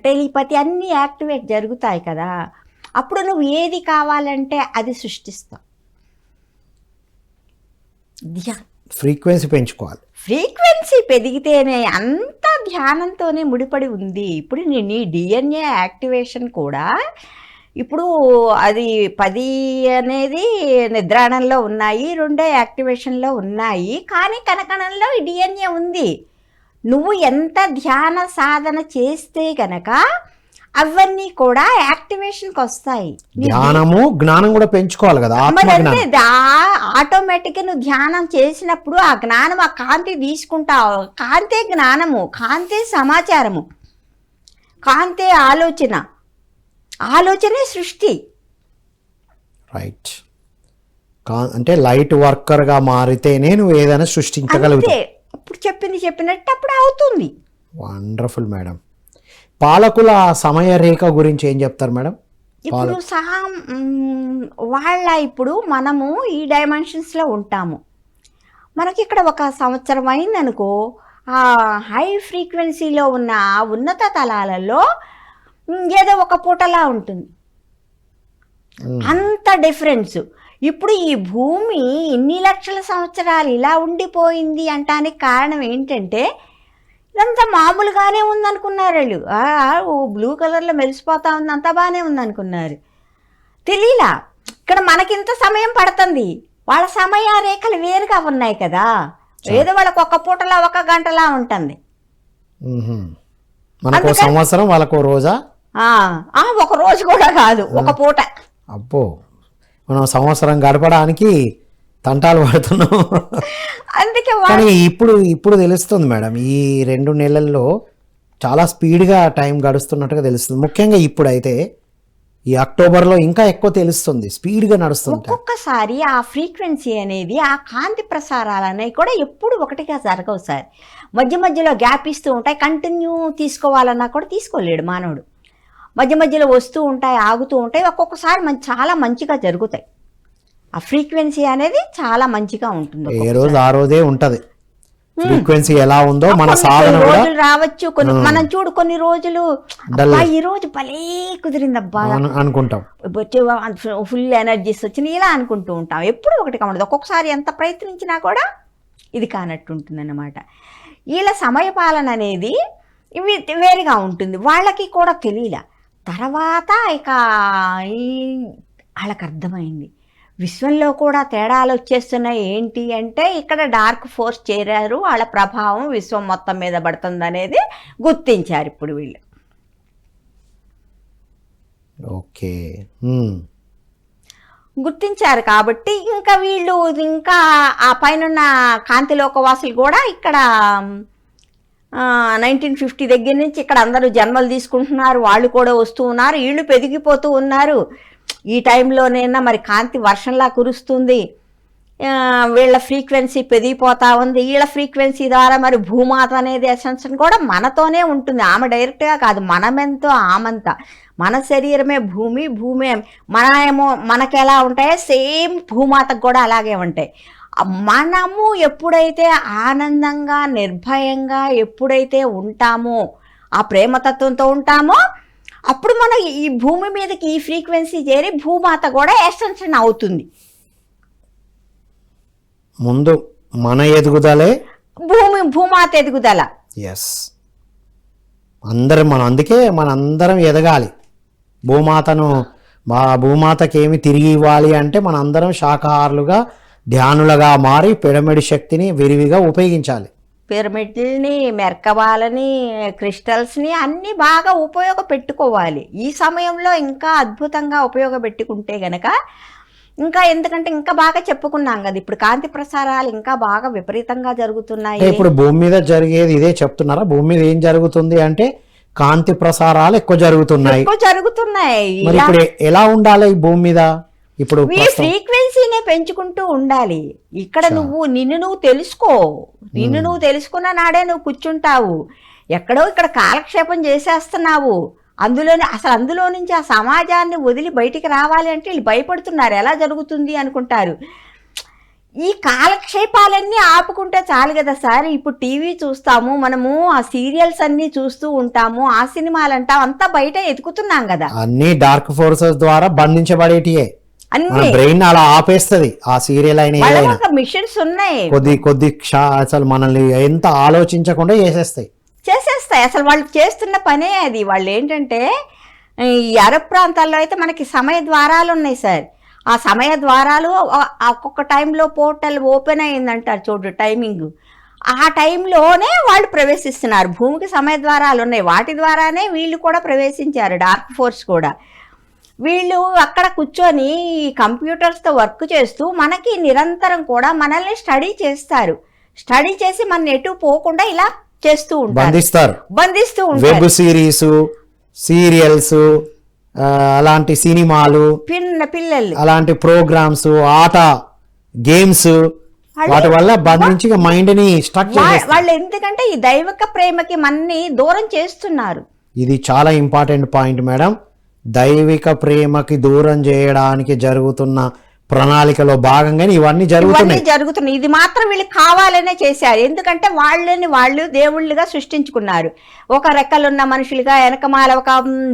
టెలిపతి అన్నీ యాక్టివేట్ జరుగుతాయి కదా. అప్పుడు నువ్వు ఏది కావాలంటే అది సృష్టిస్తావు. ఫ్రీక్వెన్సీ పెంచుకోవాలి. ఫ్రీక్వెన్సీ పెరిగితేనే అంత ధ్యానంతోనే ముడిపడి ఉంది. ఇప్పుడు నీ డిఎన్ఏ యాక్టివేషన్ కూడా ఇప్పుడు అది 10 అనేది నిద్రాణంలో ఉన్నాయి, 2 యాక్టివేషన్లో ఉన్నాయి. కానీ కనకణంలో ఈ డిఎన్ఏ ఉంది. నువ్వు ఎంత ధ్యాన సాధన చేస్తే గనక అవన్నీ కూడా యాక్టివేషన్కి వస్తాయి. జ్ఞానము జ్ఞానం కూడా పెంచుకోవాలి కదా. ఆటోమేటిక్గా నువ్వు ధ్యానం చేసినప్పుడు ఆ జ్ఞానం, ఆ కాంతి తీసుకుంటావు. కాంతే జ్ఞానము, కాంతే సమాచారము, కాంతే ఆలోచన, ఆలోచనే సృష్టి. రైట్. అంటే లైట్ వర్కర్గా మారితేనే నువ్వు ఏదైనా సృష్టించగలుగుతావు. ఇప్పుడు చెప్పినట్టు అప్పుడు అవుతుంది. Wonderful madam. పాలకుల సమయ రేఖ గురించి ఏం చెప్తారు మేడం? ఇప్పుడు ఇప్పుడు మనము ఈ డైమెన్షన్స్లో ఉంటాము. మనకి ఇక్కడ 1 సంవత్సరం అయిందనుకో, ఆ హై ఫ్రీక్వెన్సీలో ఉన్న ఉన్నత తలాలలో ఏదో ఒక పూటలా ఉంటుంది. అంత డిఫరెన్స్. ఇప్పుడు ఈ భూమి ఇన్ని లక్షల సంవత్సరాలు ఇలా ఉండిపోయింది అంటానికి కారణం ఏంటంటే, ఇదంతా మామూలుగానే ఉందనుకున్నారు వాళ్ళు. బ్లూ కలర్లో మెరిసిపోతా ఉంది, అంతా బాగానే ఉందనుకున్నారు. తెలియలా ఇక్కడ మనకింత సమయం పడుతుంది. వాళ్ళ సమయ రేఖలు వేరుగా ఉన్నాయి కదా. ఏదో వాళ్ళకు 1 పూటలా 1 గంటలా ఉంటుంది. మనకు సంవత్సరం, వాళ్ళకు రోజా? 1 రోజు కూడా కాదు, 1 పూట. అబ్బో, మనం సంవత్సరం గడపడానికి తంటాలు పడుతున్నాం. అందుకే కానీ ఇప్పుడు తెలుస్తుంది మేడం, ఈ 2 నెలల్లో చాలా స్పీడ్గా టైం గడుస్తున్నట్టుగా తెలుస్తుంది. ముఖ్యంగా ఇప్పుడైతే ఈ అక్టోబర్లో ఇంకా ఎక్కువ తెలుస్తుంది, స్పీడ్గా నడుస్తుంది. ఒక్కొక్కసారి ఆ ఫ్రీక్వెన్సీ అనేది, ఆ కాంతి ప్రసారాలు అనేవి కూడా ఎప్పుడు ఒకటిగా జరగవు సార్. మధ్య మధ్యలో గ్యాప్ ఇస్తూ ఉంటాయి. కంటిన్యూ తీసుకోవాలన్నా కూడా తీసుకోలేడు మానవుడు. మధ్య మధ్యలో వస్తూ ఉంటాయి, ఆగుతూ ఉంటాయి. ఒక్కొక్కసారి చాలా మంచిగా జరుగుతాయి. ఆ ఫ్రీక్వెన్సీ అనేది చాలా మంచిగా ఉంటుంది. ఏ రోజు ఆ రోజే ఉంటది ఫ్రీక్వెన్సీ. ఎలా ఉందో మన సాధన రోజులు రావచ్చు. మనం చూడు, కొన్ని రోజులు ఈ రోజు భలే కుదిరింది అబ్బా అనుకుంటాం, ఫుల్ ఎనర్జీస్ వచ్చినాయి ఇలా అనుకుంటూ ఉంటాం. ఎప్పుడు ఒకటిగా ఉండదు. ఒక్కొక్కసారి ఎంత ప్రయత్నించినా కూడా ఇది కానట్టుంటుంది అన్నమాట. వీళ్ళ సమయపాలన అనేది ఇవి వేరుగా ఉంటుంది. వాళ్ళకి కూడా తెలియలే. తర్వాత ఇక వాళ్ళకి అర్థమైంది, విశ్వంలో కూడా తేడాలు వచ్చేస్తున్నాయి. ఏంటి అంటే, ఇక్కడ డార్క్ ఫోర్స్ చేరారు, వాళ్ళ ప్రభావం విశ్వం మొత్తం మీద పడుతుంది అనేది గుర్తించారు ఇప్పుడు వీళ్ళు. ఓకే, గుర్తించారు కాబట్టి ఇంకా వీళ్ళు ఇంకా ఆ పైన కాంతిలోకవాసులు కూడా ఇక్కడ 1950 దగ్గర నుంచి ఇక్కడ అందరూ జన్మలు తీసుకుంటున్నారు. వాళ్ళు కూడా వస్తూ ఉన్నారు, వీళ్ళు పెరిగిపోతూ ఉన్నారు. ఈ టైంలోనైనా మరి కాంతి వర్షంలా కురుస్తుంది. వీళ్ళ ఫ్రీక్వెన్సీ పెరిగిపోతూ ఉంది. వీళ్ళ ఫ్రీక్వెన్సీ ద్వారా మరి భూమాత అనేది ఎసెన్షన్ కూడా మనతోనే ఉంటుంది. ఆమె డైరెక్ట్గా కాదు, మనమెంతో ఆమంతా. మన శరీరమే భూమి, భూమి మనకి ఎలా ఉంటాయో సేమ్ భూమాతకు కూడా అలాగే ఉంటాయి. మనము ఎప్పుడైతే ఆనందంగా, నిర్భయంగా ఎప్పుడైతే ఉంటామో, ఆ ప్రేమతత్వంతో ఉంటామో, అప్పుడు మనం ఈ భూమి మీదకి ఈ ఫ్రీక్వెన్సీ చేరి భూమాత కూడా ఎక్స్టెన్షన్ అవుతుంది. ముందు మన ఎదుగుదలే భూమాత ఎదుగుదల. ఎస్, అందుకే మనందరం ఎదగాలి. భూమాతకి ఏమి తిరిగి ఇవ్వాలి అంటే మనందరం శాకాహారులుగా ధ్యానులుగా మారి పిరమిడ్ శక్తిని విరివిగా ఉపయోగించాలి. పిరమిడ్ని, మెర్కబాలని, క్రిస్టల్స్ని అన్నీ బాగా ఉపయోగపెట్టుకోవాలి. ఈ సమయంలో ఇంకా అద్భుతంగా ఉపయోగపెట్టుకుంటే గనక ఎందుకంటే ఇంకా బాగా చెప్పుకున్నాం కదా, ఇప్పుడు కాంతి ప్రసారాలు ఇంకా బాగా విపరీతంగా జరుగుతున్నాయి. ఇప్పుడు భూమి మీద జరిగేది ఇదే చెప్తున్నారా? భూమి మీద ఏం జరుగుతుంది అంటే కాంతి ప్రసారాలు ఎక్కువ జరుగుతున్నాయి. మరి ఇప్పుడు ఎలా ఉండాలి ఈ భూమి మీద? ఇప్పుడు ఫ్రీక్వెన్సీనే పెంచుకుంటూ ఉండాలి. ఇక్కడ నిన్ను నువ్వు తెలుసుకో. నిన్ను నువ్వు తెలుసుకున్న నాడే నువ్వు కూర్చుంటావు. ఎక్కడో ఇక్కడ కాలక్షేపం చేసేస్తున్నావు. అందులో నుంచి ఆ సమాజాన్ని వదిలి బయటికి రావాలి అంటే వీళ్ళు భయపడుతున్నారు. ఎలా జరుగుతుంది అనుకుంటారు. ఈ కాలక్షేపాలన్నీ ఆపుకుంటే చాలు కదా సార్. ఇప్పుడు టీవీ చూస్తాము మనము, ఆ సీరియల్స్ అన్ని చూస్తూ ఉంటాము, ఆ సినిమాలు అంటాం, అంతా బయట ఎతుకుతున్నాం కదా. అన్ని డార్క్ ఫోర్సెస్ ద్వారా బంధించబడేటియే. అన్ని బ్రెయిన్ అలా ఆపేస్తుంది. ఆ సీరియల్ అయినా మిషన్స్ ఉన్నాయి, కొద్ది అసలు మనల్ని ఎంత ఆలోచించకుండా చేసేస్తాయి. అసలు వాళ్ళు చేస్తున్న పనే అది. వాళ్ళు ఏంటంటే ఈ అరబ్ ప్రాంతాల్లో అయితే మనకి సమయ ద్వారాలు ఉన్నాయి సార్. ఆ సమయ ద్వారాలు ఒక్కొక్క టైంలో పోర్టల్ ఓపెన్ అయిందంటారు చూడు, టైమింగ్. ఆ టైంలోనే వాళ్ళు ప్రవేశిస్తున్నారు. భూమికి సమయ ద్వారాలు ఉన్నాయి, వాటి ద్వారానే వీళ్ళు కూడా ప్రవేశించారు, డార్క్ ఫోర్స్ కూడా. వీళ్ళు అక్కడ కూర్చొని కంప్యూటర్స్తో వర్క్ చేస్తూ మనకి నిరంతరం కూడా మనల్ని స్టడీ చేస్తారు. స్టడీ చేసి మన ఎటు పోకుండా ఇలా చేస్తూ ఉంటారు, బంధిస్తూ ఉంటారు. వెబ్ సిరీస్, సీరియల్స్, అలాంటి సినిమాలు, పిల్లలు అలాంటి ప్రోగ్రామ్స్, ఆట, గేమ్స్, వాటి వల్ల బంధించి మైండ్ ని స్ట్రక్చర్ వాళ్ళు ఎందుకంటే ఈ దైవిక ప్రేమకి మనని దూరం చేస్తున్నారు. ఇది చాలా ఇంపార్టెంట్ పాయింట్ మేడం. దైవిక ప్రేమకి దూరం చేయడానికి జరుగుతున్న ప్రణాళికలో భాగంగానే ఇవన్నీ జరుగుతున్నాయి. ఇది మాత్రం వీళ్ళు కావాలనే చేశారు. ఎందుకంటే వాళ్ళు దేవుళ్ళుగా సృష్టించుకున్నారు. ఒక రెక్కలున్న మనుషులుగా, వెనకమాల ఒక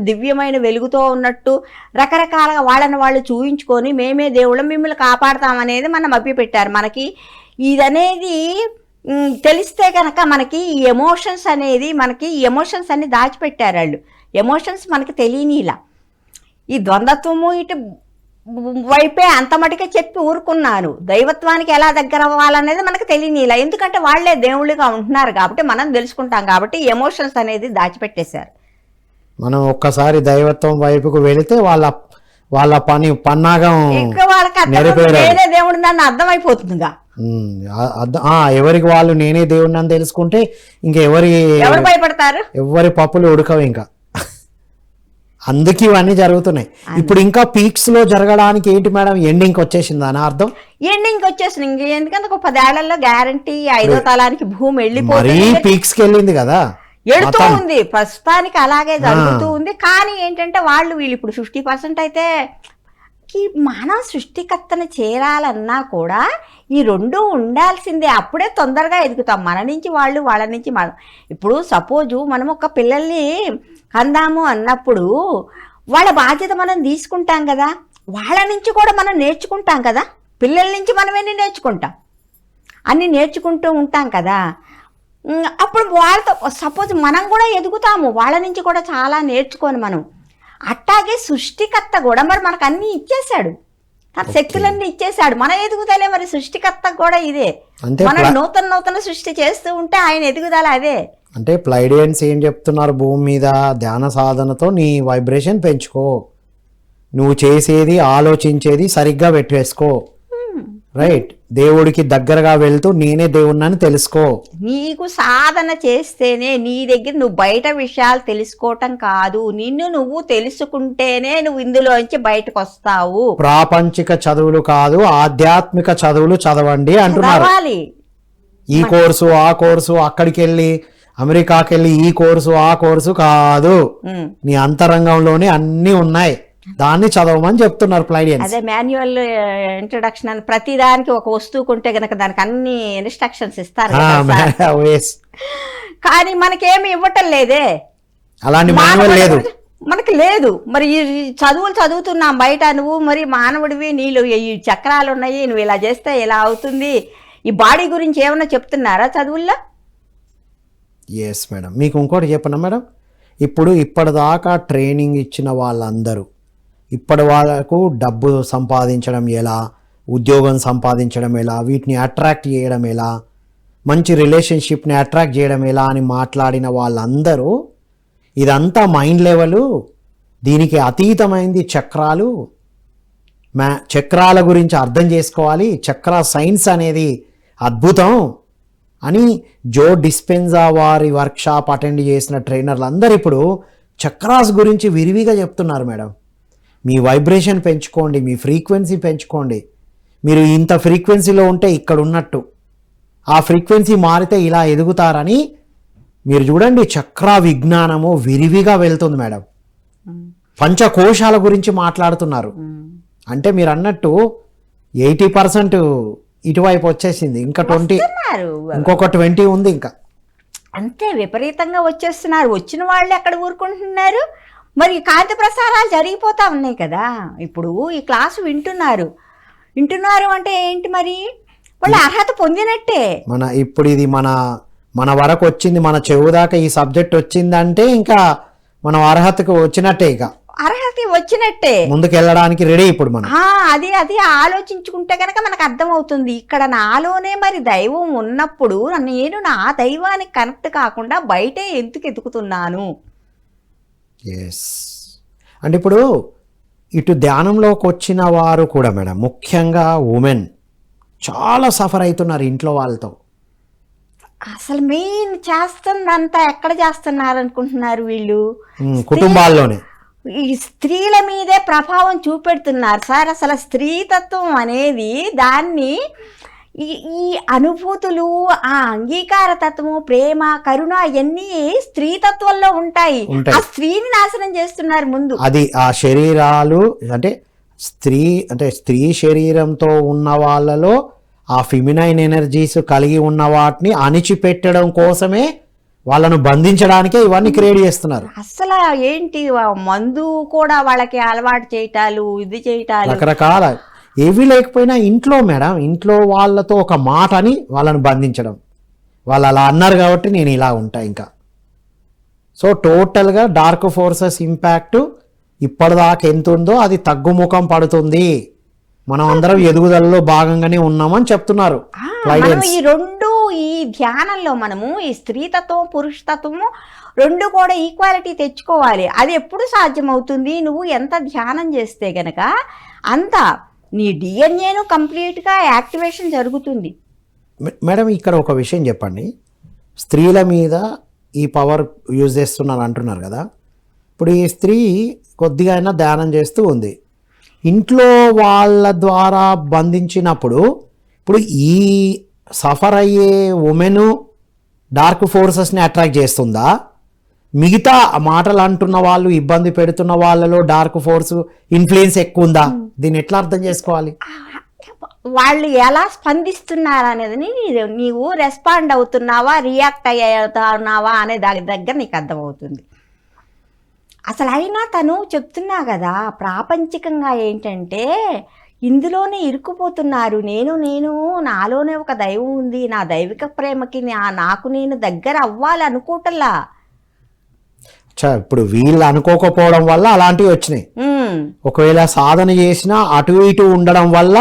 దివ్యమైన వెలుగుతో ఉన్నట్టు రకరకాలుగా వాళ్ళని వాళ్ళు చూయించుకొని మేమే దేవుళ్ళం, మిమ్మల్ని కాపాడతామనేది మనం అభ్యపెట్టారు. మనకి ఇదనేది తెలిస్తే కనుక మనకి ఈ ఎమోషన్స్ అన్ని దాచిపెట్టారు వాళ్ళు. ఎమోషన్స్ మనకి తెలియని ఇలా ఈ ద్వంద్వత్వము ఇటు వైపే అంత మటుకే చెప్పి ఊరుకున్నారు. దైవత్వానికి ఎలా దగ్గర అవ్వాలనేది మనకు తెలియని ఇలా. ఎందుకంటే వాళ్లే దేవుళ్ళుగా ఉంటున్నారు కాబట్టి మనం తెలుసుకుంటాం కాబట్టి ఎమోషన్స్ అనేది దాచిపెట్టేశారు. మనం ఒక్కసారి దైవత్వం వైపుకు వెళితే వాళ్ళ పన్నాగం నేనే దేవుడు నన్ను అర్థమైపోతుందిగా. ఎవరికి వాళ్ళు నేనే దేవుడు నన్ను తెలుసుకుంటే ఎవరు భయపడతారు? ఎవరి పప్పులు ఉడకవు ఇంకా. అందుకే ఇవన్నీ జరుగుతున్నాయి. ఇప్పుడు ఇంకా పీక్స్ లో జరగడానికి ఏంటి మేడం? ఎండింగ్ వచ్చేసింది అని అర్థం. ఎండింగ్ వచ్చేసింది ఎందుకంటే ఒక 10 ఏళ్లలో గ్యారంటీ 5వ తలానికి భూమి వెళ్ళిపోతుంది. పీక్స్ కి వెళ్ళింది కదా, ఎడుతూ ఉంది ప్రస్తుతానికి, అలాగే జరుగుతూ ఉంది. కానీ ఏంటంటే వీళ్ళు ఇప్పుడు 50% అయితే మనం సృష్టికర్తను చేరాలన్నా కూడా ఈ రెండు ఉండాల్సిందే. అప్పుడే తొందరగా ఎదుగుతాం. మన నుంచి వాళ్ళు, వాళ్ళ నుంచి మనం. ఇప్పుడు సపోజు మనం ఒక పిల్లల్ని కందాము అన్నప్పుడు వాళ్ళ బాధ్యత మనం తీసుకుంటాం కదా, వాళ్ళ నుంచి కూడా మనం నేర్చుకుంటాం కదా. పిల్లల నుంచి మనం ఎన్ని నేర్చుకుంటాం, అన్ని నేర్చుకుంటూ ఉంటాం కదా. అప్పుడు వాళ్ళతో సపోజ్ మనం కూడా ఎదుగుతాము, వాళ్ళ నుంచి కూడా చాలా నేర్చుకొని మనం. అట్టాగే సృష్టికర్త కూడా మరి మనకు అన్నీ ఇచ్చేశాడు, తన శక్తులన్నీ ఇచ్చేశాడు. మన ఎదుగుదలే మరి సృష్టికర్త కూడా ఇదే. మనం నూతన సృష్టి చేస్తూ ఉంటే ఆయన ఎదుగుదల అదే. అంటే ప్లైడియన్స్ ఏం చెప్తున్నారు? భూమి మీద ధ్యాన సాధనతో నీ వైబ్రేషన్ పెంచుకో, నువ్వు చేసేది ఆలోచించేది సరిగ్గా పెట్టేసుకో, రైట్? దేవుడికి దగ్గరగా వెళ్తూ నేనే దేవుడిని తెలుసుకో. నీకు సాధన చేస్తేనే నీ దగ్గర నువ్వు బయట విషయాలు తెలుసుకోవటం కాదు, నిన్ను నువ్వు తెలుసుకుంటేనే నువ్వు ఇందులోంచి బయటకు వస్తావు. ప్రాపంచిక చదువులు కాదు, ఆధ్యాత్మిక చదువులు చదవండి అంటున్నారు. ఈ కోర్సు ఆ కోర్సు, అక్కడికి వెళ్ళి అమెరికాకి వెళ్ళి ఈ కోర్సు ఆ కోర్సు కాదు, నీ అంతరంగంలోనే అన్ని ఉన్నాయి, దాన్ని చదవమని చెప్తున్నారు ప్లైడియన్స్. అదే మాన్యువల్ ఇంట్రొడక్షన్ అని ప్రతి దానికి ఒక వస్తువు కొంటే గనక దానికి అన్ని ఇన్స్ట్రక్షన్స్ ఇస్తారు. కానీ మనకేమి ఇవ్వటం లేదే, అలాంటి మాన్యువల్ లేదు, మనకి లేదు. మరి ఈ చదువులు చదువుతున్నాం బయట, నువ్వు మరి మానవుడివి, నీళ్ళు ఈ చక్రాలు ఉన్నాయి, నువ్వు ఇలా చేస్తే ఇలా అవుతుంది, ఈ బాడీ గురించి ఏమన్నా చెప్తున్నారా చదువుల్లో? Yes madam. మీకు ఇంకోటి చెప్పనా మేడం, ఇప్పటిదాకా ట్రైనింగ్ ఇచ్చిన వాళ్ళందరూ ఇప్పటి వాళ్ళకు డబ్బు సంపాదించడం ఎలా, ఉద్యోగం సంపాదించడం ఎలా, వీటిని అట్రాక్ట్ చేయడం ఎలా, మంచి రిలేషన్షిప్ని అట్రాక్ట్ చేయడం ఎలా అని మాట్లాడిన వాళ్ళందరూ ఇదంతా మైండ్ లెవెలు, దీనికి అతీతమైంది చక్రాలు, చక్రాల గురించి అర్థం చేసుకోవాలి, చక్ర సైన్స్ అనేది అద్భుతం అని జో డిస్పెన్జా వారి వర్క్షాప్ అటెండ్ చేసిన ట్రైనర్లు అందరు ఇప్పుడు చక్రాస్ గురించి విరివిగా చెప్తున్నారు మేడం. మీ వైబ్రేషన్ పెంచుకోండి, మీ ఫ్రీక్వెన్సీ పెంచుకోండి, మీరు ఇంత ఫ్రీక్వెన్సీలో ఉంటే ఇక్కడ ఉన్నట్టు, ఆ ఫ్రీక్వెన్సీ మారితే ఇలా ఎదుగుతారని మీరు చూడండి. చక్ర విజ్ఞానము విరివిగా వెళ్తుంది మేడం. పంచకోశాల గురించి మాట్లాడుతున్నారు. అంటే మీరు అన్నట్టు 80% ఇటువైపు వచ్చేసింది, ఇంకా 20, ఇంకొక 20 ఉంది ఇంకా. అంతే విపరీతంగా వచ్చేస్తున్నారు. వచ్చిన వాళ్ళు ఎక్కడ ఊరుకుంటున్నారు? మరి కాంతి ప్రసారాలు జరిగిపోతా ఉన్నాయి కదా. ఇప్పుడు ఈ క్లాసు వింటున్నారు అంటే ఏంటి మరి? వాళ్ళు అర్హత పొందినట్టే. ఇప్పుడు ఇది మన వరకు వచ్చింది, మన చెవు దాకా ఈ సబ్జెక్ట్ వచ్చిందంటే ఇంకా మనం అర్హతకు వచ్చినట్టే, ఇక అర్హత వచ్చినట్టే, ముందుకు వెళ్ళడానికి రెడీ ఇప్పుడు మనం. అది ఆలోచించుకుంటే కనుక మనకు అర్థమవుతుంది. ఇక్కడ నాలోనే మరి దైవం ఉన్నప్పుడు నేను నా దైవానికి కనెక్ట్ కాకుండా బయటే ఎందుకు ఎదుగుతున్నాను? ఎస్. అంటే ఇప్పుడు ఇటు ధ్యానంలోకి వచ్చిన వారు కూడా మేడం, ముఖ్యంగా ఉమెన్ చాలా సఫర్ అవుతున్నారు ఇంట్లో వాళ్ళతో. అసలు మెయిన్ చేస్తుందంతా ఎక్కడ చేస్తున్నారు అనుకుంటున్నారు వీళ్ళు? కుటుంబాల్లోనే. ఈ స్త్రీల మీదే ప్రభావం చూపెడుతున్నారు సార్. అసలు స్త్రీతత్వం అనేది దాన్ని ఈ అనుభూతులు, ఆ అంగీకార తత్వము, ప్రేమ, కరుణ ఇవన్నీ స్త్రీతత్వంలో ఉంటాయి. ఆ స్త్రీని నాశనం చేస్తున్నారు ముందు. అది ఆ శరీరాలు అంటే స్త్రీ శరీరంతో ఉన్న వాళ్ళలో ఆ ఫిమినైన్ ఎనర్జీస్ కలిగి ఉన్న వాటిని అణిచిపెట్టడం కోసమే, వాళ్ళను బంధించడానికే ఇవన్నీ క్రియేట్ చేస్తున్నారు. అసలు ఏంటి మందు కూడా వాళ్ళకి అలవాటు చేయటాలు, ఇది చేయటాలు, రకరకాల. ఏవి లేకపోయినా ఇంట్లో మేడం, ఇంట్లో వాళ్ళతో ఒక మాట అని వాళ్ళని బంధించడం. వాళ్ళు అలా అన్నారు కాబట్టి నేను ఇలా ఉంటా ఇంకా. సో టోటల్గా డార్క్ ఫోర్సెస్ ఇంపాక్ట్ ఇప్పటిదాకా ఎంత ఉందో అది తగ్గుముఖం పడుతుంది. మనం అందరం ఎదుగుదలలో భాగంగానే ఉన్నామని చెప్తున్నారు. ఈ ధ్యానంలో మనము ఈ స్త్రీతత్వం, పురుషతత్వము రెండు కూడా ఈక్వాలిటీ తెచ్చుకోవాలి. అది ఎప్పుడు సాధ్యమవుతుంది? నువ్వు ఎంత ధ్యానం చేస్తే గనక అంత నీ డిఎన్ఏను కంప్లీట్గా యాక్టివేషన్ జరుగుతుంది. మేడం ఇక్కడ ఒక విషయం చెప్పండి, స్త్రీల మీద ఈ పవర్ యూజ్ చేస్తున్నారు అంటున్నారు కదా. ఇప్పుడు ఈ స్త్రీ కొద్దిగా అయినా ధ్యానం చేస్తూ ఉంది, ఇంట్లో వాళ్ళ ద్వారా బంధించినప్పుడు ఇప్పుడు ఈ సఫర్ అయ్యే ఉమెన్ డార్క్ ఫోర్సెస్ని అట్రాక్ట్ చేస్తుందా? మిగతా మాటలు అంటున్న వాళ్ళు, ఇబ్బంది పెడుతున్న వాళ్ళలో డార్క్ ఫోర్స్ ఇన్ఫ్లుయెన్స్ ఎక్కువ ఉందా? దీన్ని ఎట్లా అర్థం చేసుకోవాలి? వాళ్ళు ఎలా స్పందిస్తున్నారు అనేది నీవు రెస్పాండ్ అవుతున్నావా, రియాక్ట్ అయ్యావుతున్నావా అనే దాని దగ్గర నీకు అర్థమవుతుంది. అసలు అయినా తను చెప్తున్నా కదా, ప్రాపంచికంగా ఏంటంటే ఇందులోనే ఇరుక్కుపోతున్నారు. నేను నాలోనే ఒక దైవం ఉంది, నా దైవిక ప్రేమకి నాకు నేను దగ్గర అవ్వాలి అనుకోవటంలా. ఇప్పుడు వీళ్ళు అనుకోకపోవడం వల్ల అలాంటివి వచ్చినాయి. ఒకవేళ సాధన చేసినా అటు ఇటు ఉండడం వల్ల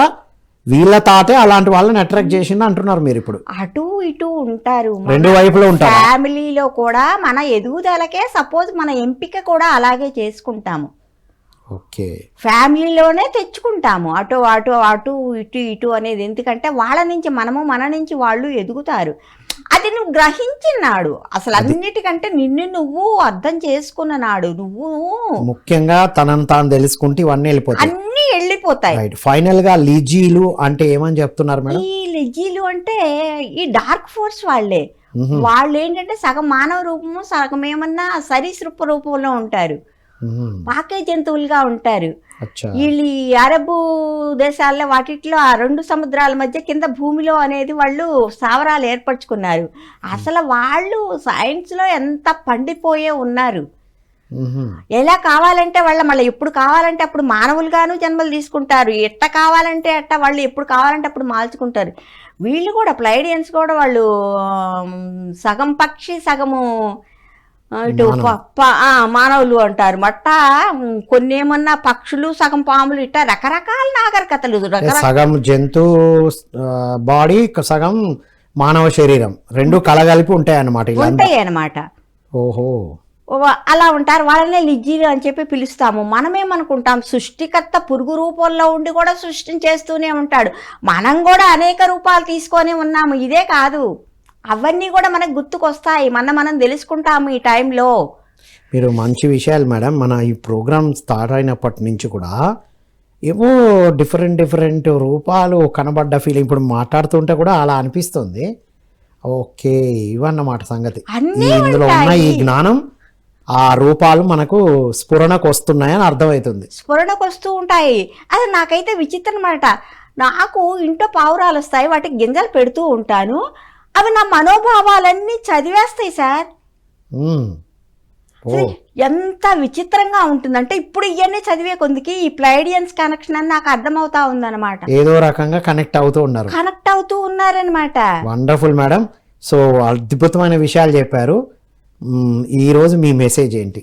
వీళ్ళ తాటే అలాంటి వాళ్ళని అట్రాక్ట్ చేసింది అంటున్నారు మీరు. ఇప్పుడు అటు ఇటు ఉంటారు, రెండు వైపులో ఉంటారు. ఫ్యామిలీలో కూడా మన ఎదుగుదలకే సపోజ్ మన ఎంపిక కూడా అలాగే చేసుకుంటాము. ఓకే, ఫ్యామిలీలోనే తెచ్చుకుంటాము అటు అటు అటు ఇటు ఇటు అనేది. ఎందుకంటే వాళ్ళ నుంచి మనము, మన నుంచి వాళ్ళు ఎదుగుతారు. అది నువ్వు గ్రహించినాడు. అసలు అన్నిటికంటే నిన్ను నువ్వు అర్థం చేసుకున్న నాడు, నువ్వు ముఖ్యంగా తనను తాను తెలుసుకుంటే ఇవన్నీ వెళ్ళిపోతాయి, అన్ని వెళ్ళిపోతాయి. ఫైనల్ గా లిజీలు అంటే ఏమని చెప్తున్నారు మేడం? ఈ లిజీలు అంటే ఈ డార్క్ ఫోర్స్ వాళ్ళే. వాళ్ళు ఏంటంటే సగం మానవ రూపము, సగం ఏమన్నా సరీసృప రూపంలో ఉంటారు, పాకే జంతువులుగా ఉంటారు. వీళ్ళు అరబు దేశాల్లో వాటిట్లో ఆ రెండు సముద్రాల మధ్య కింద భూమిలో అనేది వాళ్ళు స్థావరాలు ఏర్పరచుకున్నారు. అసలు వాళ్ళు సైన్స్లో ఎంత పండిపోయే ఉన్నారు. ఎలా కావాలంటే మళ్ళీ ఎప్పుడు కావాలంటే అప్పుడు మానవులుగాను జన్మలు తీసుకుంటారు, ఎట్ట కావాలంటే అట్ట వాళ్ళు ఎప్పుడు కావాలంటే అప్పుడు మార్చుకుంటారు. వీళ్ళు కూడా ప్లైడియన్స్ కూడా వాళ్ళు సగం పక్షి సగము ఇటు మానవులు అంటారు మట్ట. కొన్ని ఏమన్నా పక్షులు సగం పాములు ఇట్లా రకరకాల నాగరికతలు, సగం జంతు బాడీ సగం మానవ శరీరం రెండు కలగలిపి ఉంటాయి అన్నమాట. ఓహో, అలా ఉంటారు. వాళ్ళనే లిజ్జీలు అని చెప్పి పిలుస్తాము. మనమేమనుకుంటాం సృష్టికర్త పురుగు రూపంలో ఉండి కూడా సృష్టిని చేస్తూనే ఉంటాడు. మనం కూడా అనేక రూపాలు తీసుకొని ఉన్నాము. ఇదే కాదు, అవన్నీ కూడా మనకు గుర్తుకొస్తాయి, మనం తెలుసుకుంటాము ఈ టైంలో. మీరు మంచి విషయాలు మేడం. మన ఈ ప్రోగ్రామ్ స్టార్ట్ అయినప్పటి నుంచి కూడా ఏవో డిఫరెంట్ రూపాలు కనబడ్డ ఫీలింగ్. ఇప్పుడు మాట్లాడుతుంటే కూడా అలా అనిపిస్తుంది. ఓకే, ఇవన్నమాట సంగతి. ఇందులో ఉన్న ఈ జ్ఞానం, ఆ రూపాలు మనకు స్ఫురణకు వస్తున్నాయని అర్థమవుతుంది. స్ఫురణకు వస్తూ ఉంటాయి. అది నాకైతే విచిత్రం అన్నమాట. నాకు ఇంట్లో పావురాలు వస్తాయి, వాటికి గింజలు పెడుతూ ఉంటాను. అవి నా మనోభావాలన్నీ చదివేస్తాయి సార్. ఎంత విచిత్రంగా ఉంటుందంటే ఇప్పుడు ఇవన్నీ చదివే కొందికి ఈ ప్లైడియన్స్ కనెక్షన్ అని నాకు అర్థమవుతా ఉందన్నమాట. ఏదో రకంగా కనెక్ట్ అవుతూ ఉన్నారనమాట. Wonderful madam. సో అద్భుతమైన విషయాలు చెప్పారు. ఈరోజు మీ మెసేజ్ ఏంటి?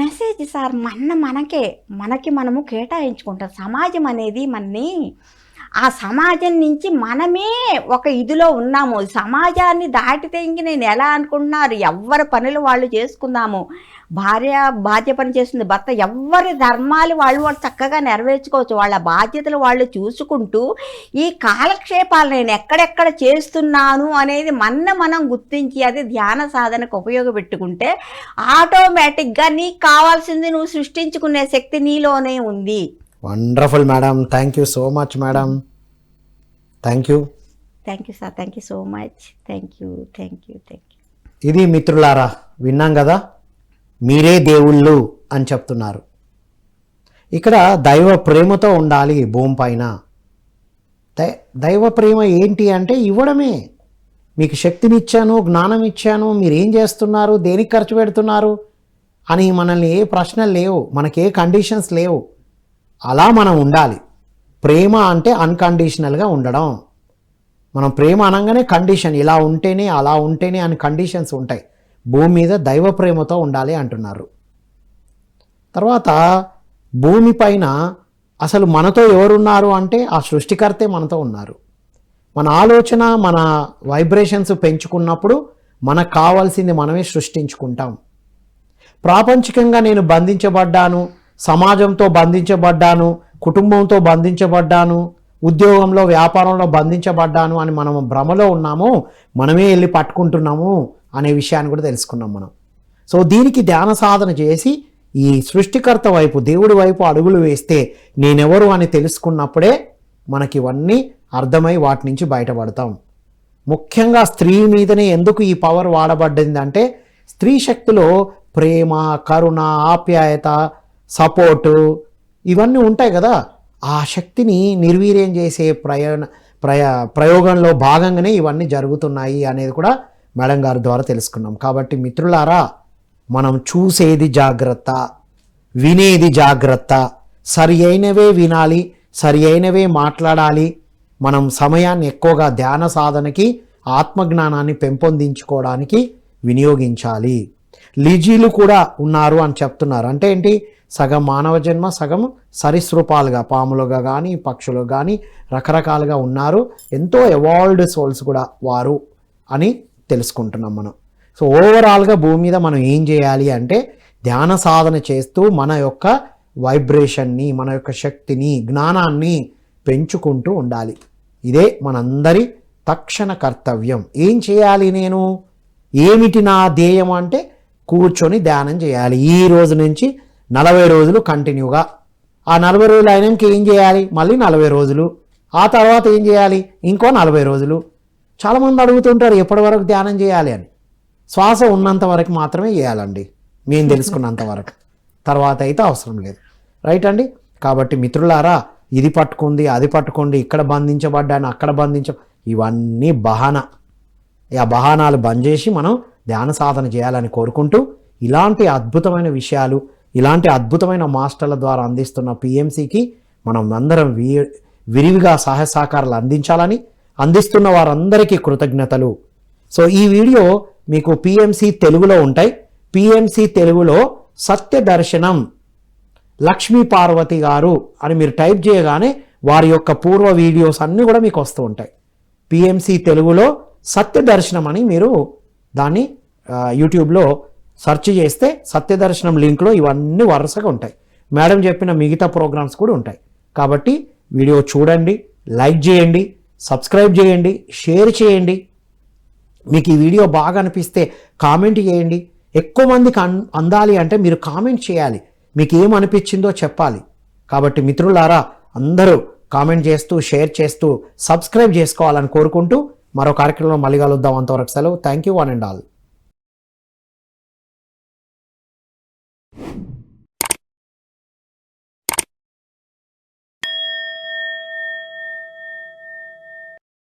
మెసేజ్ సార్, మనకి మనము కేటాయించుకుంటాం. సమాజం అనేది మనని, ఆ సమాజం నుంచి మనమే ఒక ఇదిలో ఉన్నాము. సమాజాన్ని దాటితే ఇంక నేను ఎలా అనుకుంటున్నారు, ఎవరి పనులు వాళ్ళు చేసుకుందాము. భార్య పని చేస్తుంది, భర్త ఎవరి ధర్మాలు వాళ్ళు చక్కగా నెరవేర్చుకోవచ్చు. వాళ్ళ బాధ్యతలు వాళ్ళు చూసుకుంటూ ఈ కాలక్షేపాలు నేను ఎక్కడెక్కడ చేస్తున్నాను అనేది మనం గుర్తించి అది ధ్యాన సాధనకు ఉపయోగపెట్టుకుంటే ఆటోమేటిక్గా నీకు కావాల్సింది నువ్వు సృష్టించుకునే శక్తి నీలోనే ఉంది. Wonderful madam. Thank you so much madam. Thank you sir. Thank you so much. Thank you. ఇది మిత్రులారా, విన్నాం కదా, మీరే దేవుళ్ళు అని చెప్తున్నారు. ఇక్కడ దైవ ప్రేమతో ఉండాలి భూమి పైన. దైవ ప్రేమ ఏంటి అంటే ఇవ్వడమే. మీకు శక్తినిచ్చాను, జ్ఞానం ఇచ్చాను, మీరు ఏం చేస్తున్నారు, దేనికి ఖర్చు పెడుతున్నారు అని మనల్ని ఏ ప్రశ్నలు లేవు, మనకే కండిషన్స్ లేవు. అలా మనం ఉండాలి. ప్రేమ అంటే అన్కండిషనల్గా ఉండడం. మనం ప్రేమ అనగానే కండిషన్, ఇలా ఉంటేనే అలా ఉంటేనే అని కండిషన్స్ ఉంటాయి. భూమి మీద దైవ ప్రేమతో ఉండాలి అంటున్నారు. తర్వాత భూమి పైన అసలు మనతో ఎవరున్నారు అంటే ఆ సృష్టికర్తే మనతో ఉన్నారు. మన ఆలోచన, మన వైబ్రేషన్స్ పెంచుకున్నప్పుడు మనకు కావాల్సింది మనమే సృష్టించుకుంటాం. ప్రాపంచికంగా నేను బంధించబడ్డాను, సమాజంతో బంధించబడ్డాను, కుటుంబంతో బంధించబడ్డాను, ఉద్యోగంలో వ్యాపారంలో బంధించబడ్డాను అని మనం భ్రమలో ఉన్నాము. మనమే వెళ్ళి పట్టుకుంటున్నాము అనే విషయాన్ని కూడా తెలుసుకున్నాం మనం. సో దీనికి ధ్యాన సాధన చేసి ఈ సృష్టికర్త వైపు, దేవుడి వైపు అడుగులు వేస్తే నేనెవరు అని తెలుసుకున్నప్పుడే మనకి ఇవన్నీ అర్థమై వాటి నుంచి బయటపడతాం. ముఖ్యంగా స్త్రీ మీదనే ఎందుకు ఈ పవర్ వాడబడ్డింది అంటే స్త్రీ శక్తిలో ప్రేమ, కరుణ, ఆప్యాయత, సపోర్టు ఇవన్నీ ఉంటాయి కదా. ఆ శక్తిని నిర్వీర్యం చేసే ప్రయోగంలో భాగంగానే ఇవన్నీ జరుగుతున్నాయి అనేది కూడా మేడం గారి ద్వారా తెలుసుకున్నాం. కాబట్టి మిత్రులారా, మనం చూసేది జాగ్రత్త, వినేది జాగ్రత్త, సరి అయినవే వినాలి, సరి అయినవే మాట్లాడాలి. మనం సమయాన్ని ఎక్కువగా ధ్యాన సాధనకి, ఆత్మజ్ఞానాన్ని పెంపొందించుకోవడానికి వినియోగించాలి. లిజీలు కూడా ఉన్నారు అని చెప్తున్నారు. అంటే ఏంటి? సగం మానవ జన్మ, సగం సరీసృపాలుగా, పాములుగా కానీ పక్షులుగా కానీ రకరకాలుగా ఉన్నారు. ఎంతో ఎవాల్వ్డ్ సోల్స్ కూడా వారు అని తెలుసుకుంటున్నాం మనం. సో ఓవరాల్గా భూమి మీద మనం ఏం చేయాలి అంటే ధ్యాన సాధన చేస్తూ మన యొక్క వైబ్రేషన్ని, మన యొక్క శక్తిని, జ్ఞానాన్ని పెంచుకుంటూ ఉండాలి. ఇదే మనందరి తక్షణ కర్తవ్యం. ఏం చేయాలి నేను? ఏమిటి నా ధ్యేయం అంటే కూర్చొని ధ్యానం చేయాలి. ఈ రోజు నుంచి 40 రోజులు కంటిన్యూగా. ఆ 40 రోజులు అయినాక ఏం చేయాలి? మళ్ళీ 40 రోజులు. ఆ తర్వాత ఏం చేయాలి? ఇంకో 40 రోజులు. చాలామంది అడుగుతుంటారు ఎప్పటి వరకు ధ్యానం చేయాలి అని. శ్వాస ఉన్నంత వరకు మాత్రమే చేయాలండి, మేము తెలుసుకున్నంత వరకు. తర్వాత అయితే అవసరం లేదు. రైట్ అండి? కాబట్టి మిత్రులారా, ఇది పట్టుకుంది, అది పట్టుకోండి, ఇక్కడ బంధించబడ్డాను, అక్కడ ఇవన్నీ బహానా. ఆ బహానాలు బంద్ చేసి మనం ధ్యాన సాధన చేయాలని కోరుకుంటూ, ఇలాంటి అద్భుతమైన విషయాలు, ఇలాంటి అద్భుతమైన మాస్టర్ల ద్వారా అందిస్తున్న పిఎంసికి మనం అందరం విరివిగా సహాయ సహకారాలు అందించాలని, అందిస్తున్న వారందరికీ కృతజ్ఞతలు. సో ఈ వీడియో మీకు పిఎంసి తెలుగులో ఉంటాయి. పిఎంసి తెలుగులో సత్యదర్శనం లక్ష్మీ పార్వతి గారు అని మీరు టైప్ చేయగానే వారి యొక్క పూర్వ వీడియోస్ అన్నీ కూడా మీకు వస్తూ ఉంటాయి. పిఎంసి తెలుగులో సత్యదర్శనం అని మీరు దాన్ని యూట్యూబ్లో సెర్చ్ చేస్తే సత్యదర్శనం లింక్లో ఇవన్నీ వరుసగా ఉంటాయి. మేడం చెప్పిన మిగతా ప్రోగ్రామ్స్ కూడా ఉంటాయి. కాబట్టి వీడియో చూడండి, లైక్ చేయండి, సబ్స్క్రైబ్ చేయండి, షేర్ చేయండి. మీకు ఈ వీడియో బాగా అనిపిస్తే కామెంట్ చేయండి. ఎక్కువ మందికి అందాలి అంటే మీరు కామెంట్ చేయాలి, మీకు ఏమనిపించిందో చెప్పాలి. కాబట్టి మిత్రులారా అందరూ కామెంట్ చేస్తూ, షేర్ చేస్తూ, సబ్స్క్రైబ్ చేసుకోవాలని కోరుకుంటూ మరో కార్యక్రమంలో మళ్ళీ కలుద్దాం. అంతవరకు సెలవు. Thank you one and all.